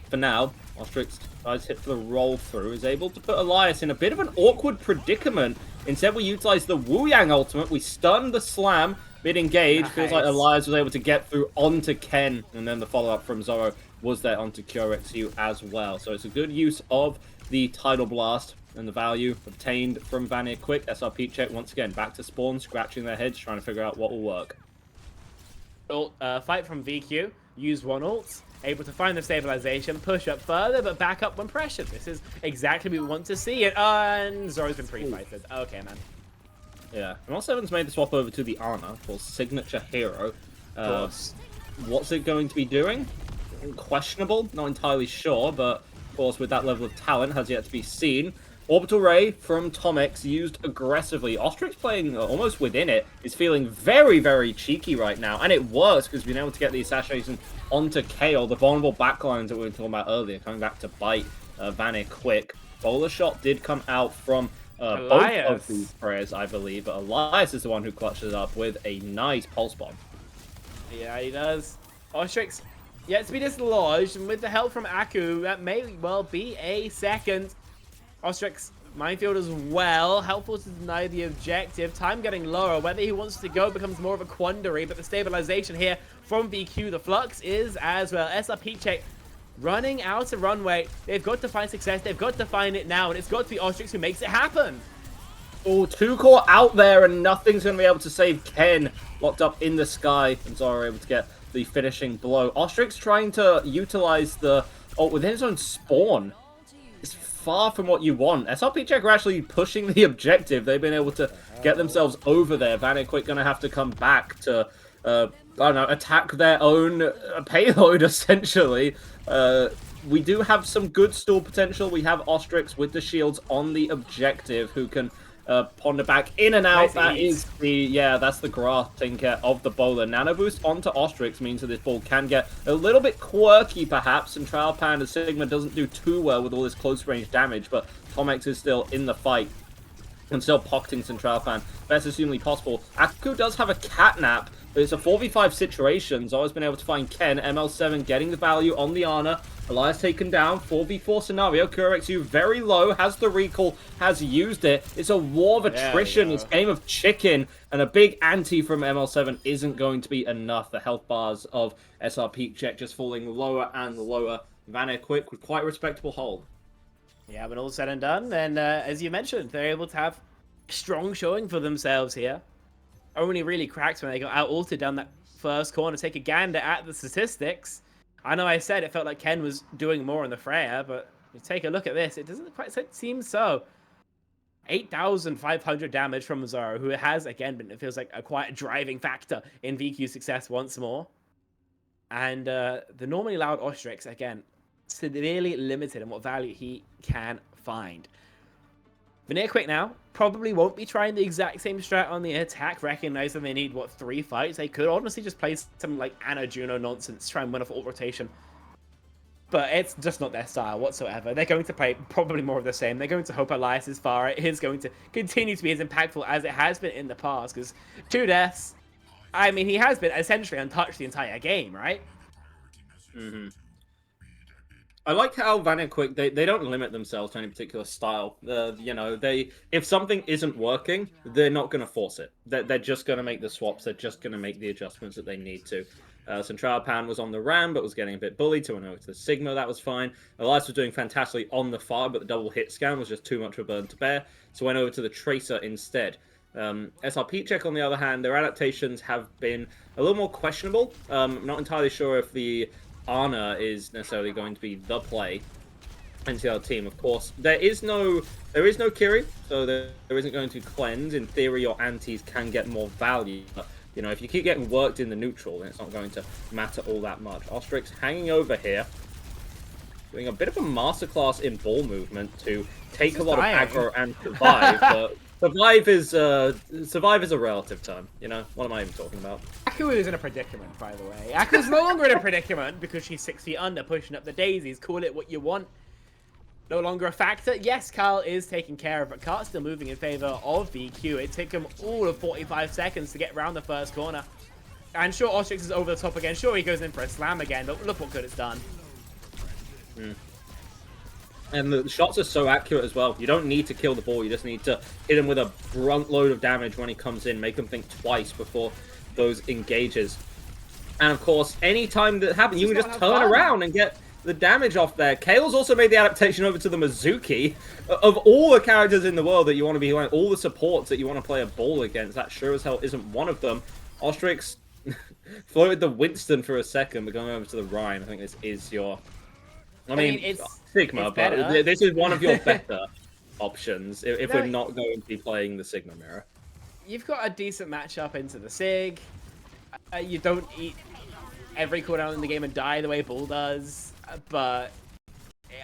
For now, Ostrix tries hit for the roll through, is able to put Elias in a bit of an awkward predicament. Instead, we utilize the Wu Yang ultimate. We stun the slam, mid-engage. Nice. Feels like Elias was able to get through onto Ken, and then the follow-up from Zoro was there onto QRXU as well. So it's a good use of the Tidal Blast and the value obtained from VanirQuick. SRP Check once again back to spawn, scratching their heads, trying to figure out what will work. Fight from VQ, use one ult, able to find the stabilization, push up further, but back up when pressured. This is exactly what we want to see. And Zoro's been pre-fighted. Okay, man. Yeah, ML7's made the swap over to the Ana for signature hero. Of course. What's it going to be doing? Questionable, not entirely sure, but of course with that level of talent has yet to be seen. Orbital Ray from Tomex used aggressively. Ostrix playing almost within it is feeling very, very cheeky right now. And it works because we've been able to get the assassination onto Kale, the vulnerable backlines that we were talking about earlier, coming back to bite VanirQuick. Bowler shot did come out from both of these prayers, I believe. But Elias is the one who clutches up with a nice pulse bomb. Yeah, he does. Ostrix yet to be dislodged, and with the help from Aku, that may well be a second. Ostrix, minefield as well, helpful to deny the objective. Time getting lower, whether he wants to go becomes more of a quandary, but the stabilization here from VQ, the flux is as well. SRP Check running out of runway. They've got to find success, they've got to find it now, and it's got to be Ostrix who makes it happen. Oh, 2-core out there, and nothing's going to be able to save Ken. Locked up in the sky, and Zoro able to get the finishing blow. Ostrix trying to utilize the ult within his own spawn. It's far from what you want. SRP Check are actually pushing the objective. They've been able to get themselves over there. VanirQuick going to have to come back to, I don't know, attack their own payload, essentially. We do have some good stall potential. We have Ostrix with the shields on the objective who can ponder back in and out. That is the, that's the grass tinker of the bowler. Nano boost onto Ostrix means that this ball can get a little bit quirky, perhaps, and Centralpan and Sigma doesn't do too well with all this close range damage, but Tomex is still in the fight and still pocketing Centralpan best as humanly possible. Aku does have a catnap, but it's a 4v5 situation. Zoro's been able to find Ken. ML7 getting the value on the Ana. Elias taken down. 4v4 scenario. QRXU very low. Has the recall. Has used it. It's a war of attrition. It's a game of chicken. And a big anti from ML7 isn't going to be enough. The health bars of SRP Check just falling lower and lower. VanirQuick with quite a respectable hold. Yeah, when all said and done, then as you mentioned, they're able to have a strong showing for themselves here. Only really cracked when they got out-ulted down that first corner. Take a gander at the statistics. I know I said it felt like Ken was doing more on the Freya, but you take a look at this. It doesn't quite seem so. 8,500 damage from Zoro, who has, again, been, it feels like quite a driving factor in VQ's success once more. And the normally loud Ostrix, again, severely limited in what value he can find. VanirQuick now probably won't be trying the exact same strat on the attack, recognizing they need, what, 3 fights? They could honestly just play some, like, Ana Juno nonsense, try and win off ult rotation. but it's just not their style whatsoever. They're going to play probably more of the same. They're going to hope Elias's Pharah is going to continue to be as impactful as it has been in the past, because 2 deaths, I mean, he has been essentially untouched the entire game, right? Mm-hmm. I like how VanirQuick, they don't limit themselves to any particular style. You know, if something isn't working, they're not going to force it. They're just going to make the swaps. They're just going to make the adjustments that they need to. Central Pan was on the Ram, but was getting a bit bullied, so went over to the Sigma. That was fine. Elias was doing fantastically on the Fire, but the double hit scan was just too much of a burden to bear, so went over to the Tracer instead. SRP check, on the other hand, their adaptations have been a little more questionable. I'm not entirely sure if the Ana is necessarily going to be the play into the other team. Of course, there is no Kiri, so there isn't going to cleanse. In theory, your antis can get more value, but you know, if you keep getting worked in the neutral, then it's not going to matter all that much. Ostrix hanging over here, doing a bit of a masterclass in ball movement to take a lot of aggro and survive. But survive is a relative term. You know, what am I even talking about? Aku is in a predicament, by the way. Aku's no longer in a predicament because she's 6 feet under, pushing up the daisies. Call it what you want. No longer a factor. Yes, Carl is taking care of it. Carl's still moving in favor of VQ. It took him all of 45 seconds to get around the first corner. And sure, Ostrix is over the top again. Sure, he goes in for a slam again, but look what good it's done. And the shots are so accurate as well. You don't need to kill the ball. You just need to hit him with a brunt load of damage when he comes in. Make him think twice before those engages. And of course, anytime that happens, you can just turn around and get the damage off there. Kale's also made the adaptation over to the Mizuki. Of all the characters in the world that you want to be like, all the supports that you want to play a ball against, that sure as hell isn't one of them. Ostrix floated the Winston for a second, but going over to the Ryan, I think this is your... I mean it's Sigma, it's but this is one of your better options if we're not going to be playing the Sigma mirror. You've got a decent matchup into the Sig. You don't eat every cooldown in the game and die the way Bull does, but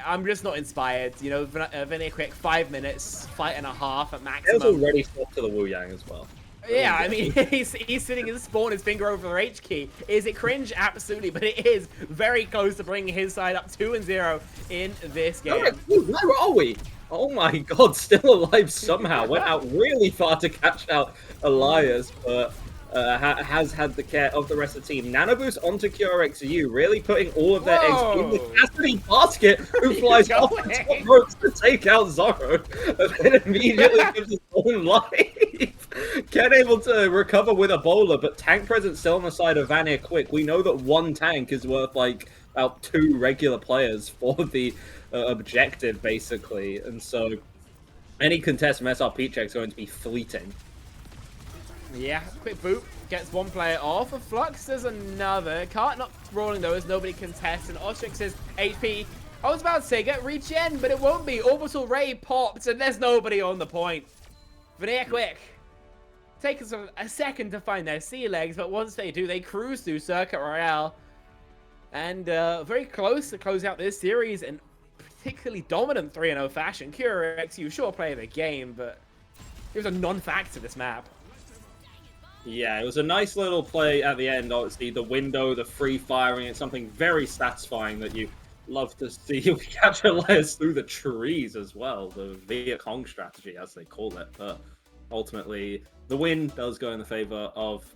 I'm just not inspired. You know, VanirQuick, 5 minutes, fight and a half at maximum. He's already swapped to the Wu Yang as well. Yeah, I mean, he's sitting in spawn, his finger over the H key. Is it cringe? Absolutely, but it is very close to bringing his side up 2-0 in this game. Where are we? Oh my god, still alive somehow. Went out really far to catch out Elias, but has had the care of the rest of the team. Nano Boost onto QRXU, really putting all of their eggs in the Cassidy basket, who flies off the top ropes to take out Zoro, and then immediately gives his own life. Ken able to recover with a bowler, but tank presence still on the side of VanirQuick. We know that one tank is worth like about 2 regular players for the objective, basically, and so any contest from SRP check is going to be fleeting. Yeah, quick boot. Gets one player off. A Flux does another. Cart not rolling those. Nobody contests. And Ostrix's HP. I was about to say get regen, but it won't be. Orbital Ray popped, and there's nobody on the point. VanirQuick. Take us a second to find their sea legs, but once they do, they cruise through Circuit Royale. And very close to close out this series in particularly dominant 3-0 fashion. QRXU, sure play of the game, but it was a non-factor this map. Yeah, it was a nice little play at the end. Obviously, the window, the free firing, it's something very satisfying that you love to see. We catch Elias through the trees as well, the Viet Cong strategy, as they call it. But ultimately, the win does go in the favor of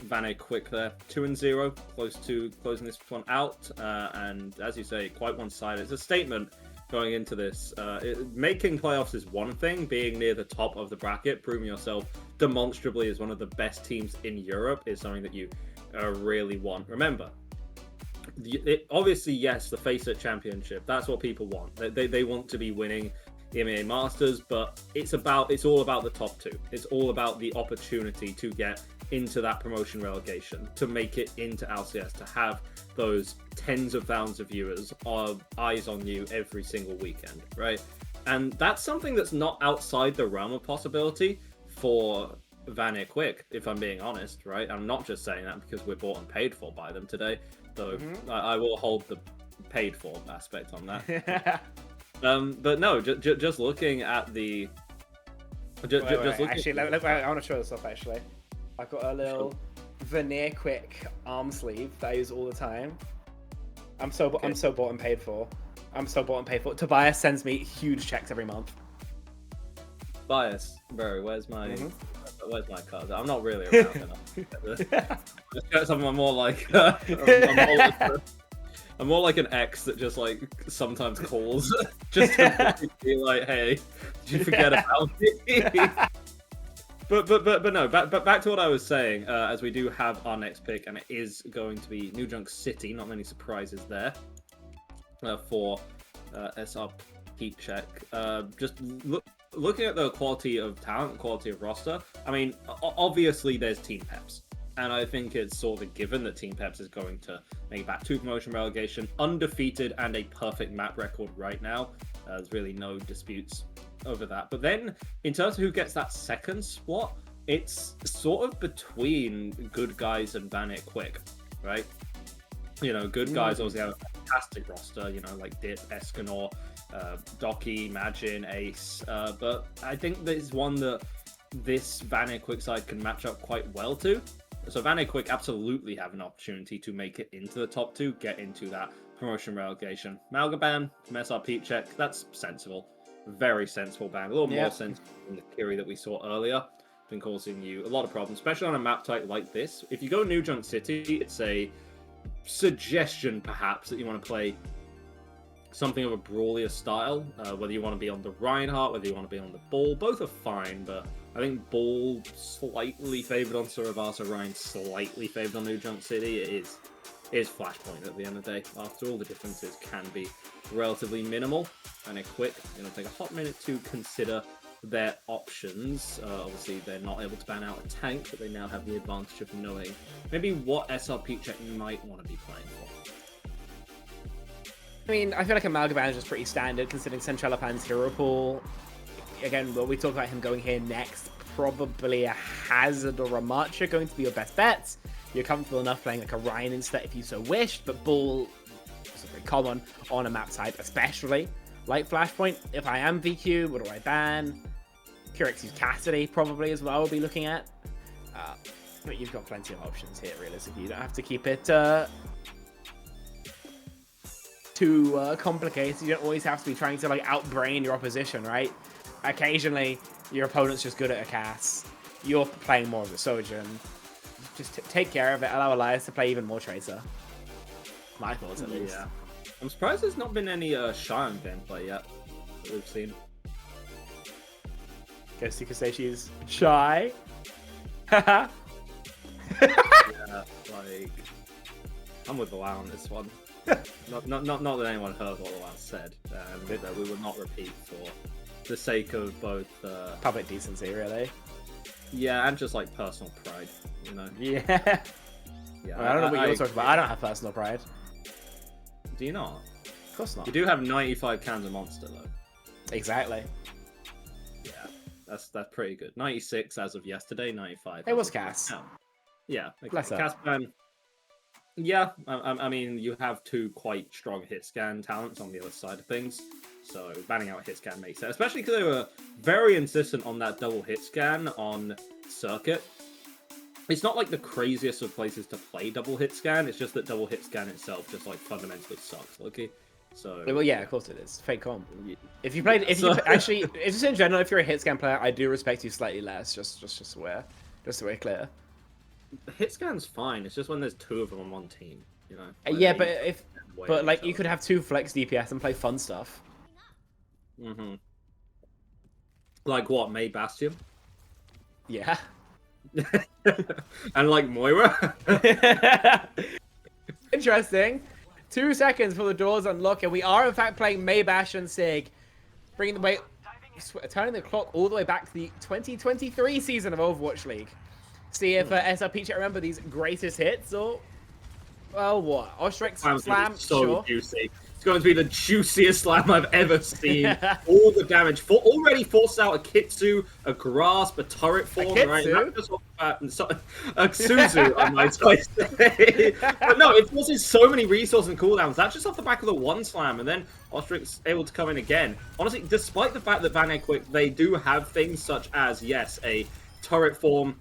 VanirQuick there. 2-0, close to closing this one out. And as you say, quite one-sided. It's a statement going into this. Making playoffs is one thing. Being near the top of the bracket, proving yourself demonstrably as one of the best teams in Europe is something that you really want. Remember, obviously, yes, the FaceIt Championship, that's what people want. They want to be winning EMEA Masters, but it's all about the top 2. It's all about the opportunity to get into that promotion relegation, to make it into LCS, to have those tens of thousands of viewers eyes on you every single weekend, right? And that's something that's not outside the realm of possibility for VanirQuick, if I'm being honest, right? I'm not just saying that because we're bought and paid for by them today, though I will hold the paid for aspect on that. But no, just looking at the... Actually, I want to show this off, actually. I've got a little VanirQuick arm sleeve that I use all the time. I'm so bought and paid for. I'm so bought and paid for. Tobias sends me huge checks every month. Bias, bro. Where's my card? I'm not really around enough. I'm more like I'm more like an ex that just like sometimes calls just to be like, hey, did you forget about me? But no, back to what I was saying, as we do have our next pick, and it is going to be New Junk City. Not many surprises there for SR Heat Check. Just looking at the quality of talent, quality of roster, I mean, obviously there's Team Peps. And I think it's sort of a given that Team Peps is going to make back 2 promotion relegation, undefeated, and a perfect map record right now. There's really no disputes over that. But then, in terms of who gets that second spot, it's sort of between Good Guys and VanirQuick, right? You know, Good Guys obviously have a fantastic roster, you know, like Dip, Escanor, Docky, Magin, Ace. But I think there's one that this VanirQuick side can match up quite well to. So VanirQuick absolutely have an opportunity to make it into the top 2, get into that promotion relegation. Malgaban from SR Heat Check, that's sensible. Very sensible ban. A little more sensible than the Kiri that we saw earlier. Been causing you a lot of problems, especially on a map type like this. If you go New Junk City, it's a suggestion perhaps that you want to play something of a brawlier style. Whether you want to be on the Reinhardt, whether you want to be on the Bull, both are fine, but I think Bull slightly favored on Suravasa, Ryan slightly favored on New Junk City. It is Flashpoint at the end of the day. After all, the differences can be relatively minimal. And a quick, it'll take a hot minute to consider their options. Obviously, they're not able to ban out a tank, but they now have the advantage of knowing maybe what SRP check might want to be playing for. I mean, I feel like Amalgam is just pretty standard considering Centrella Pan's hero pool. Again, when we talk about him going here next, probably a Hazard or a Marcher going to be your best bets. You're comfortable enough playing like a Ryan instead if you so wished, but Bull is very common on a map type, especially like Flashpoint. If I am VQ, what do I ban? Curix's Cassidy probably as well we'll be looking at. But you've got plenty of options here, realistically. You don't have to keep it too complicated. You don't always have to be trying to like outbrain your opposition, right? Occasionally, your opponent's just good at a cast. You're playing more of a Sojourn. Just take care of it. Allow Elias to play even more Tracer. My thoughts, at least. Yeah. I'm surprised there's not been any Xion gameplay yet that we've seen. Guess you could say she's shy. Yeah, like I'm with Lau on this one. Not that anyone heard what Lau said, and that we would not repeat for the sake of both public decency, really. Yeah, and just like personal pride, you know. Yeah. Yeah. Well, I don't know what you're talking about. I don't have personal pride. Do you not? Of course not. You do have 95 cans of Monster though. Exactly. Yeah, that's pretty good. 96 as of yesterday. 95. It was Cass. Yeah. Bless her. Cass ban. Yeah, I mean, you have 2 quite strong hit scan talents on the other side of things, so banning out a hit scan makes sense, especially because they were very insistent on that double hit scan on Circuit. It's not like the craziest of places to play double hit scan, it's just that double hit scan itself just like fundamentally sucks, okay? So well, yeah, of course it is. Fake comp. If you played, actually, it's just in general, if you're a hit scan player, I do respect you slightly less. Just aware, just so we're clear. Hit scan's fine. It's just when there's 2 of them on one team, you know. Yeah, but like you could have 2 flex DPS and play fun stuff. Mm-hmm. Like what? May Bastion. Yeah. And like Moira. Interesting. 2 seconds for the doors unlock, and we are in fact playing Maybash and Sig, bringing the way, turning the clock all the way back to the 2023 season of Overwatch League. See if SRP remember these greatest hits, or well, what Ostrix slam? So sure. juicy. It's going to be the juiciest slam I've ever seen. All the damage. Already forced out a Kitsu, a Grasp, a Turret form, right? Not just off the bat, a Suzu, I might say. But no, it forces so many resources and cooldowns. That's just off the back of the 1 slam, and then Ostrix able to come in again. Honestly, despite the fact that VanirQuick, they do have things such as, yes, a Turret form,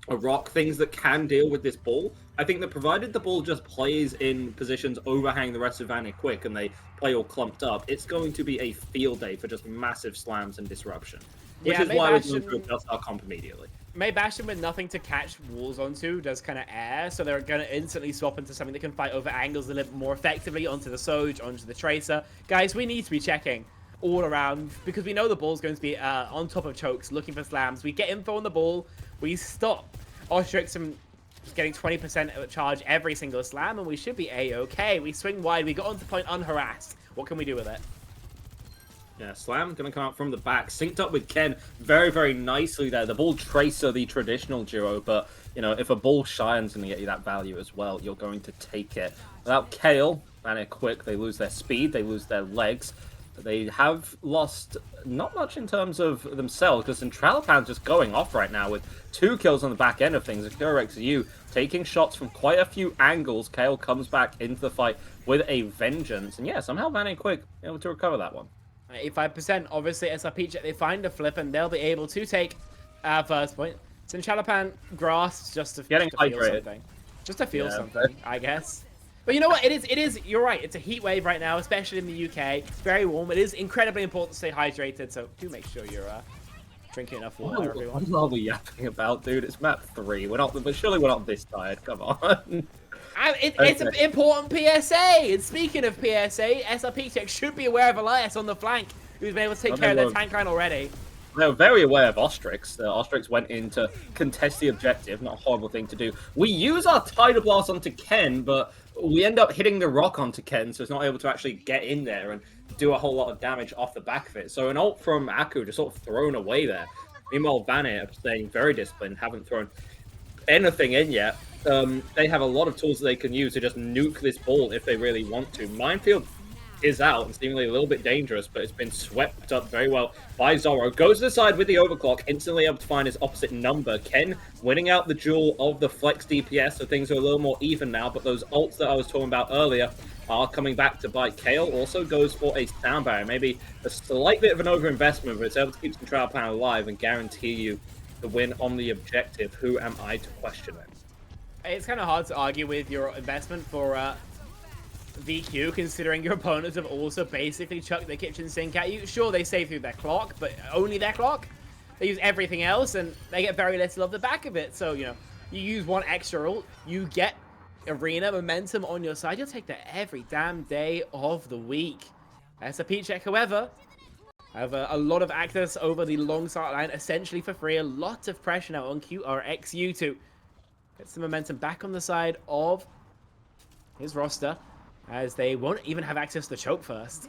a rock, things that can deal with this ball. I think that provided the ball just plays in positions overhang the rest of VanirQuick and they play all clumped up, it's going to be a field day for just massive slams and disruption. Which is why we're going to adjust our comp immediately. May Bastion with nothing to catch walls onto does kind of air, so they're going to instantly swap into something that can fight over angles a little more effectively onto the Soj, onto the Tracer. Guys, we need to be checking all around because we know the ball's going to be on top of chokes looking for slams. We get info on the ball, we stop Ostrix from just getting 20% charge every single slam, and we should be A-okay. We swing wide, we got onto point unharassed. What can we do with it? Yeah, Slam going to come out from the back, synced up with Ken very, very nicely there. The ball Tracer, the traditional duo, but, you know, if a ball Shine's going to get you that value as well, you're going to take it. Without Kale, VanirQuick, they lose their speed, they lose their legs. They have lost not much in terms of themselves, because Centralapan's just going off right now with 2 kills on the back end of things. AkureXU taking shots from quite a few angles. Kale comes back into the fight with a vengeance. And yeah, somehow VanirQuick able to recover that one. 85%. Obviously, SRP check, they find a flip and they'll be able to take our first point. Centralapan grasps just to feel something. Just to feel something, I guess. But you know what? It is, you're right. It's a heat wave right now, especially in the UK. It's very warm. It is incredibly important to stay hydrated, so do make sure you're drinking enough water, everyone. What are we yapping about, dude? It's map 3. But surely we're not this tired. Come on. It's an important PSA. And speaking of PSA, SRP Tech should be aware of Elias on the flank, who's been able to take care of their tank line already. They're very aware of Ostrix. Ostrix went in to contest the objective. Not a horrible thing to do. We use our Tidal Blast onto Ken, but we end up hitting the rock onto Ken, so it's not able to actually get in there and do a whole lot of damage off the back of it. So an ult from Aku just sort of thrown away there. Meanwhile, Vanir are staying very disciplined, haven't thrown anything in yet. They have a lot of tools that they can use to just nuke this ball if they really want to. Minefield is out and seemingly a little bit dangerous, but it's been swept up very well by Zorro. Goes to the side with the overclock, instantly able to find his opposite number. Ken winning out the duel of the flex DPS, so things are a little more even now, but those ults that I was talking about earlier are coming back to bite. Kale also goes for a sound barrier, maybe a slight bit of an overinvestment, but it's able to keep Centralapan alive and guarantee you the win on the objective. Who am I to question it? It's kind of hard to argue with your investment for VQ, considering your opponents have also basically chucked their kitchen sink at you. Sure, they save through their clock, but only their clock. They use everything else, and they get very little of the back of it. So, you know, you use one extra ult, you get arena momentum on your side. You'll take that every damn day of the week. SRP check, however, have a lot of access over the long start line, essentially for free. A lot of pressure now on QRXU to get some momentum back on the side of his roster, as they won't even have access to the choke first.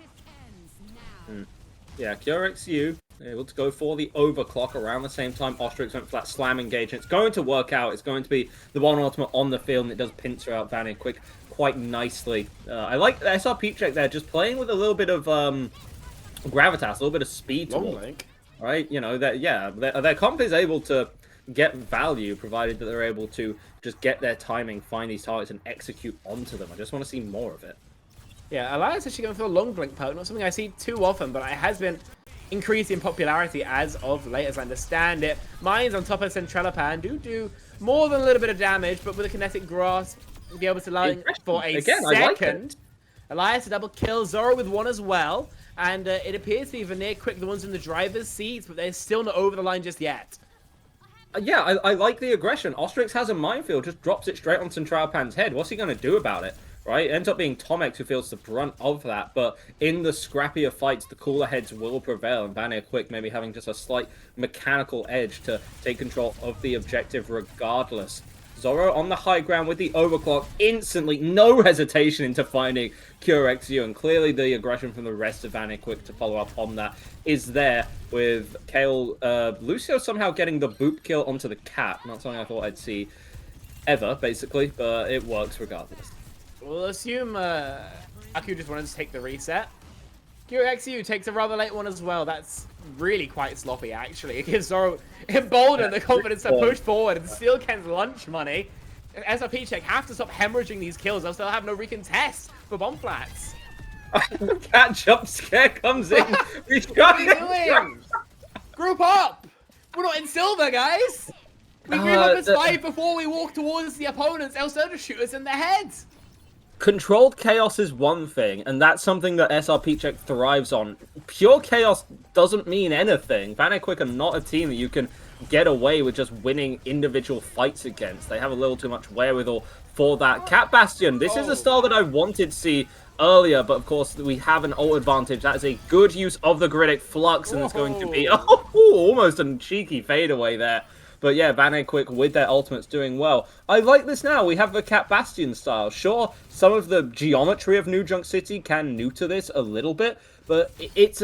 Yeah, QRXU able to go for the overclock around the same time Ostrix went flat slam engagement. It's going to work out. It's going to be the one ultimate on the field, and it does pincer out VanirQuick quite nicely. I like the SRP check there, just playing with a little bit of gravitas, a little bit of speed to it. Right? You know, their comp is able to get value, provided that they're able to just get their timing, find these targets, and execute onto them. I just want to see more of it. Yeah, Elias actually going for a long blink poke, not something I see too often, but it has been increasing in popularity as of late, as I understand it. Mines on top of Centralapan do more than a little bit of damage, but with a kinetic grasp, be able to line for a second. Like it. Elias a double kill, Zorro with one as well, and it appears to be VanirQuick the ones in the driver's seats, but they're still not over the line just yet. Yeah, I like the aggression. Ostrix has a minefield, just drops it straight on Centralapan's head. What's he going to do about it? Right? It ends up being Tomex who feels the brunt of that, but in the scrappier fights, the cooler heads will prevail, and VanirQuick maybe having just a slight mechanical edge to take control of the objective regardless. Zorro on the high ground with the overclock, instantly, no hesitation into finding QRXU, and clearly the aggression from the rest of VanirQuick to follow up on that is there, with Kale, Lucio somehow getting the boop kill onto the cat. Not something I thought I'd see ever, basically, but it works regardless. We'll assume Aku just wanted to take the reset. QXU takes a rather late one as well. That's really quite sloppy, actually. It gives Zorro emboldened the confidence to push forward and steal Ken's lunch money. SRP check have to stop hemorrhaging these kills, else they'll have no recontest for bomb flats. Cat jump scare comes in. What are you doing? Group up! We're not in silver, guys! We group up as 5 before we walk towards the opponents, else they'll just shoot us in the heads. Controlled chaos is one thing, and that's something that SRP Check thrives on. Pure chaos doesn't mean anything. VanirQuick are not a team that you can get away with just winning individual fights against. They have a little too much wherewithal for that. Cat Bastion, this is a style that I wanted to see earlier, but of course we have an ult advantage. That is a good use of the Gridic Flux, and it's going to be almost a cheeky fadeaway there. But yeah, VanirQuick with their ultimates doing well. I like this now. We have the Cat Bastion style. Sure, some of the geometry of New Junk City can neuter this a little bit, but it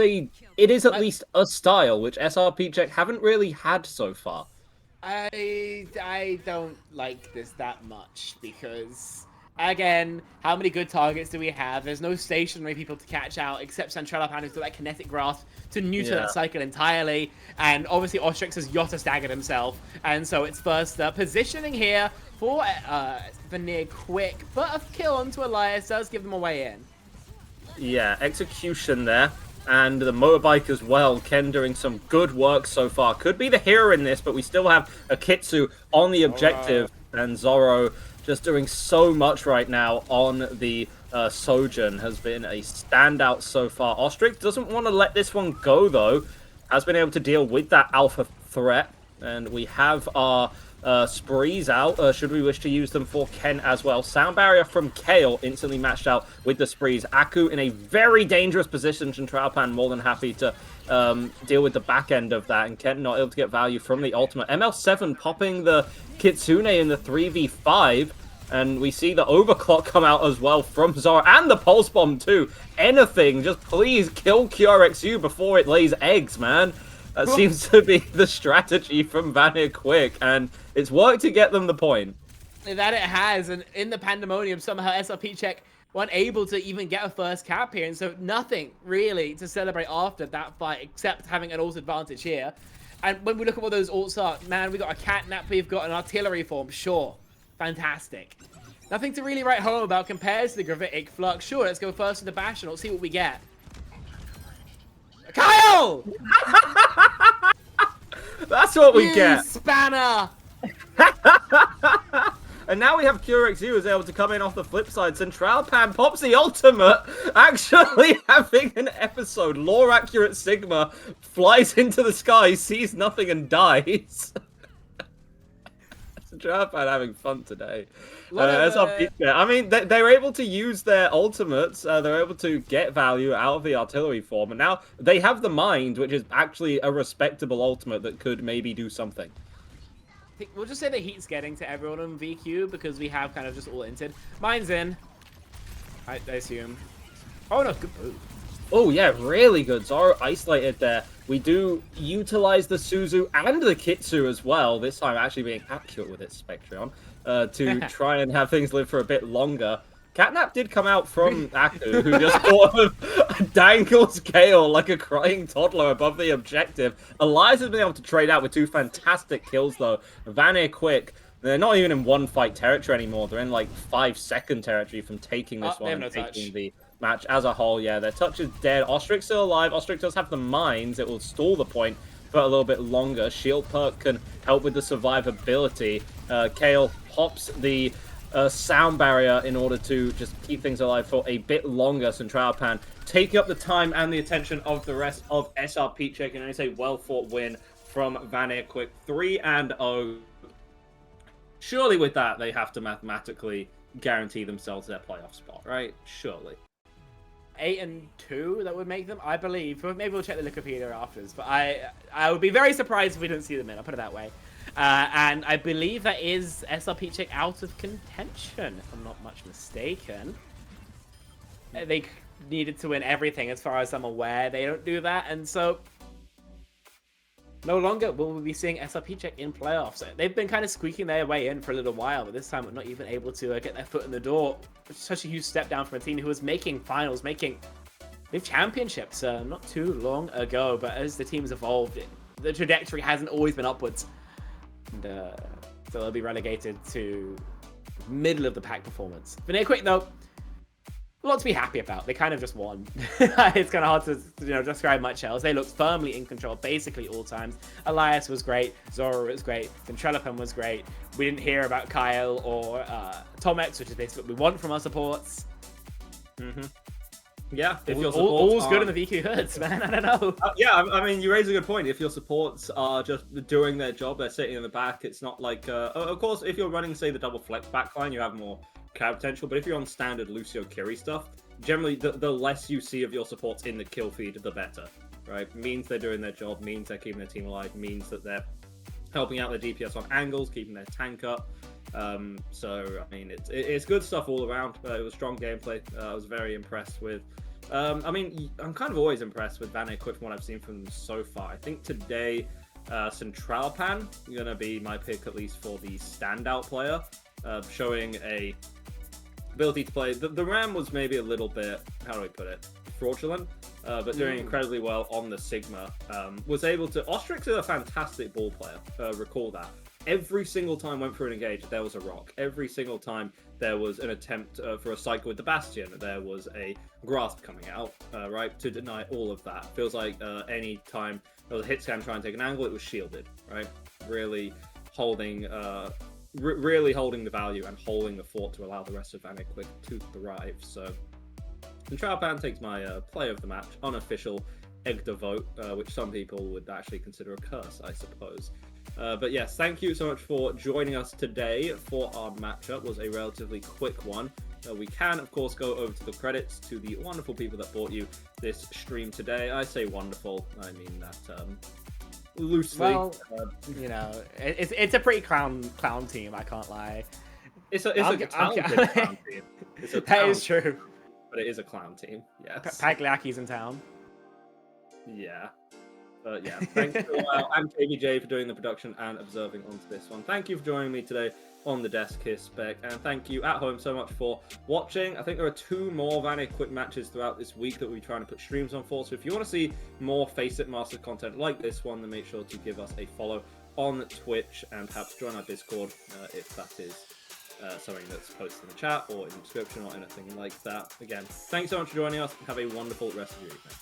is at least a style which SRP Check haven't really had so far. I don't like this that much because, again, how many good targets do we have? There's no stationary people to catch out except Centralapan, who's got that kinetic grasp to neuter that cycle entirely. And obviously Ostrix has Yotta staggered himself. And so it's first positioning here for VanirQuick. But a kill onto Elias does give them a way in. Yeah, execution there. And the motorbike as well. Ken doing some good work so far. Could be the hero in this, but we still have a Kitsu on the objective. And Zoro just doing so much right now on the Sojourn. Has been a standout so far. Ostrix doesn't want to let this one go, though. Has been able to deal with that alpha threat. And we have our sprees out, should we wish to use them for Ken as well. Sound barrier from Kale instantly matched out with the sprees. Aku in a very dangerous position. Centralpan more than happy to deal with the back end of that, and Ken not able to get value from the ultimate. ML7 popping the Kitsune in the 3v5, and we see the overclock come out as well from Zora, and the pulse bomb too. Anything, just please kill QRXU before it lays eggs, man. That seems to be the strategy from VanirQuick, and it's worked to get them the point. That it has, and in the pandemonium, somehow SRP Check weren't able to even get a first cap here, and so nothing really to celebrate after that fight except having an ult advantage here. And when we look at what those ults are, man, we got a catnap, we've got an artillery form, sure, fantastic. Nothing to really write home about compared to the Gravitic Flux. Sure, let's go first to the Bastion, let's see what we get. Kyle! That's what we get. Spanner! And now we have QRXU who's able to come in off the flip side. Centralpan pops the ultimate, actually having an episode. Lore accurate Sigma flies into the sky, sees nothing and dies. Centralpan having fun today. I mean, they were able to use their ultimates. They're able to get value out of the artillery form. And now they have the mind, which is actually a respectable ultimate that could maybe do something. We'll just say the heat's getting to everyone on VQ because we have kind of just all inted. Mine's in. I assume. Oh, no, good move. Oh, yeah, really good. Zoro isolated there. We do utilize the Suzu and the Kitsu as well, this time actually being accurate with its Spectreon, to try and have things live for a bit longer. Catnap did come out from Aku, who just sort of dangles Kale like a crying toddler above the objective. Elias has been able to trade out with 2 fantastic kills, though. VanirQuick, they're not even in 1-fight territory anymore. They're in, like, 5-second territory from taking this one and taking the match as a whole. Yeah, their touch is dead. Ostrix still alive. Ostrix does have the mines. It will stall the point for a little bit longer. Shield perk can help with the survivability. Kale pops the sound barrier in order to just keep things alive for a bit longer. Centralpan taking up the time and the attention of the rest of SRP Check, and it's a well-fought win from VanirQuick, 3-0. Surely with that, they have to mathematically guarantee themselves their playoff spot, right? Surely. 8-2, that would make them, I believe. Maybe we'll check the Wikipedia afterwards, but I would be very surprised if we didn't see them in, I'll put it that way. And I believe that is SRP Check out of contention, if I'm not much mistaken. They needed to win everything as far as I'm aware. They don't do that, and so no longer will we be seeing SRP Check in playoffs. They've been kind of squeaking their way in for a little while, but this time we're not even able to get their foot in the door. It's such a huge step down from a team who was making finals, making big championships not too long ago. But as the team's evolved, the trajectory hasn't always been upwards. And so they'll be relegated to middle of the pack performance. VanirQuick, though, a lot to be happy about. They kind of just won. It's kind of hard to describe much else. They looked firmly in control basically all times. Elias was great. Zora was great. Ventralopan was great. We didn't hear about Kyle or Tomex, which is basically what we want from our supports. Yeah, if your supports all's good in the VQ hoods, man. I don't know. Yeah, I mean, you raise a good point. If your supports are just doing their job, they're sitting in the back. It's not like, of course, if you're running, say, the double flex backline, you have more crowd potential. But if you're on standard Lucio Kiri stuff, generally, the less you see of your supports in the kill feed, the better, right? Means they're doing their job, means they're keeping their team alive, means that they're helping out their DPS on angles, keeping their tank up. So, I mean, it's good stuff all around. It was strong gameplay. I was very impressed with. I mean, I'm kind of always impressed with VanirQuick from what I've seen from them so far. I think today, Centralpan is going to be my pick, at least for the standout player, showing a ability to play. The Ram was maybe a little bit, how do I put it, fraudulent, but doing incredibly well on the Sigma. Was able to. Ostrix is a fantastic ball player. Recall that. Every single time went through an engage, there was a rock. Every single time there was an attempt for a cycle with the Bastion, there was a grasp coming out, right, to deny all of that. Feels like any time there was a hit scan trying to take an angle, it was shielded, right? Really holding, really holding the value and holding the fort to allow the rest of VanirQuick to thrive. So, Centralpan takes my play of the match, unofficial Egda vote, which some people would actually consider a curse, I suppose. But yes, thank you so much for joining us today for our matchup. It was a relatively quick one. We can, of course, go over to the credits to the wonderful people that bought you this stream today. I say wonderful, I mean that loosely. Well, it's a pretty clown team. I can't lie. It's a talented clown team. That is true. But it is a clown team. Yes. Pagliaki's in town. Yeah. Yeah, thanks to and KBJ for doing the production and observing onto this one. Thank you for joining me today on the Desk Kiss Spec, and thank you at home so much for watching. I think there are 2 more VanirQuick matches throughout this week that we'll be trying to put streams on for, so if you want to see more Face It Master content like this one, then make sure to give us a follow on Twitch and perhaps join our Discord if that is something that's posted in the chat or in the description or anything like that. Again, thanks so much for joining us, and have a wonderful rest of your evening.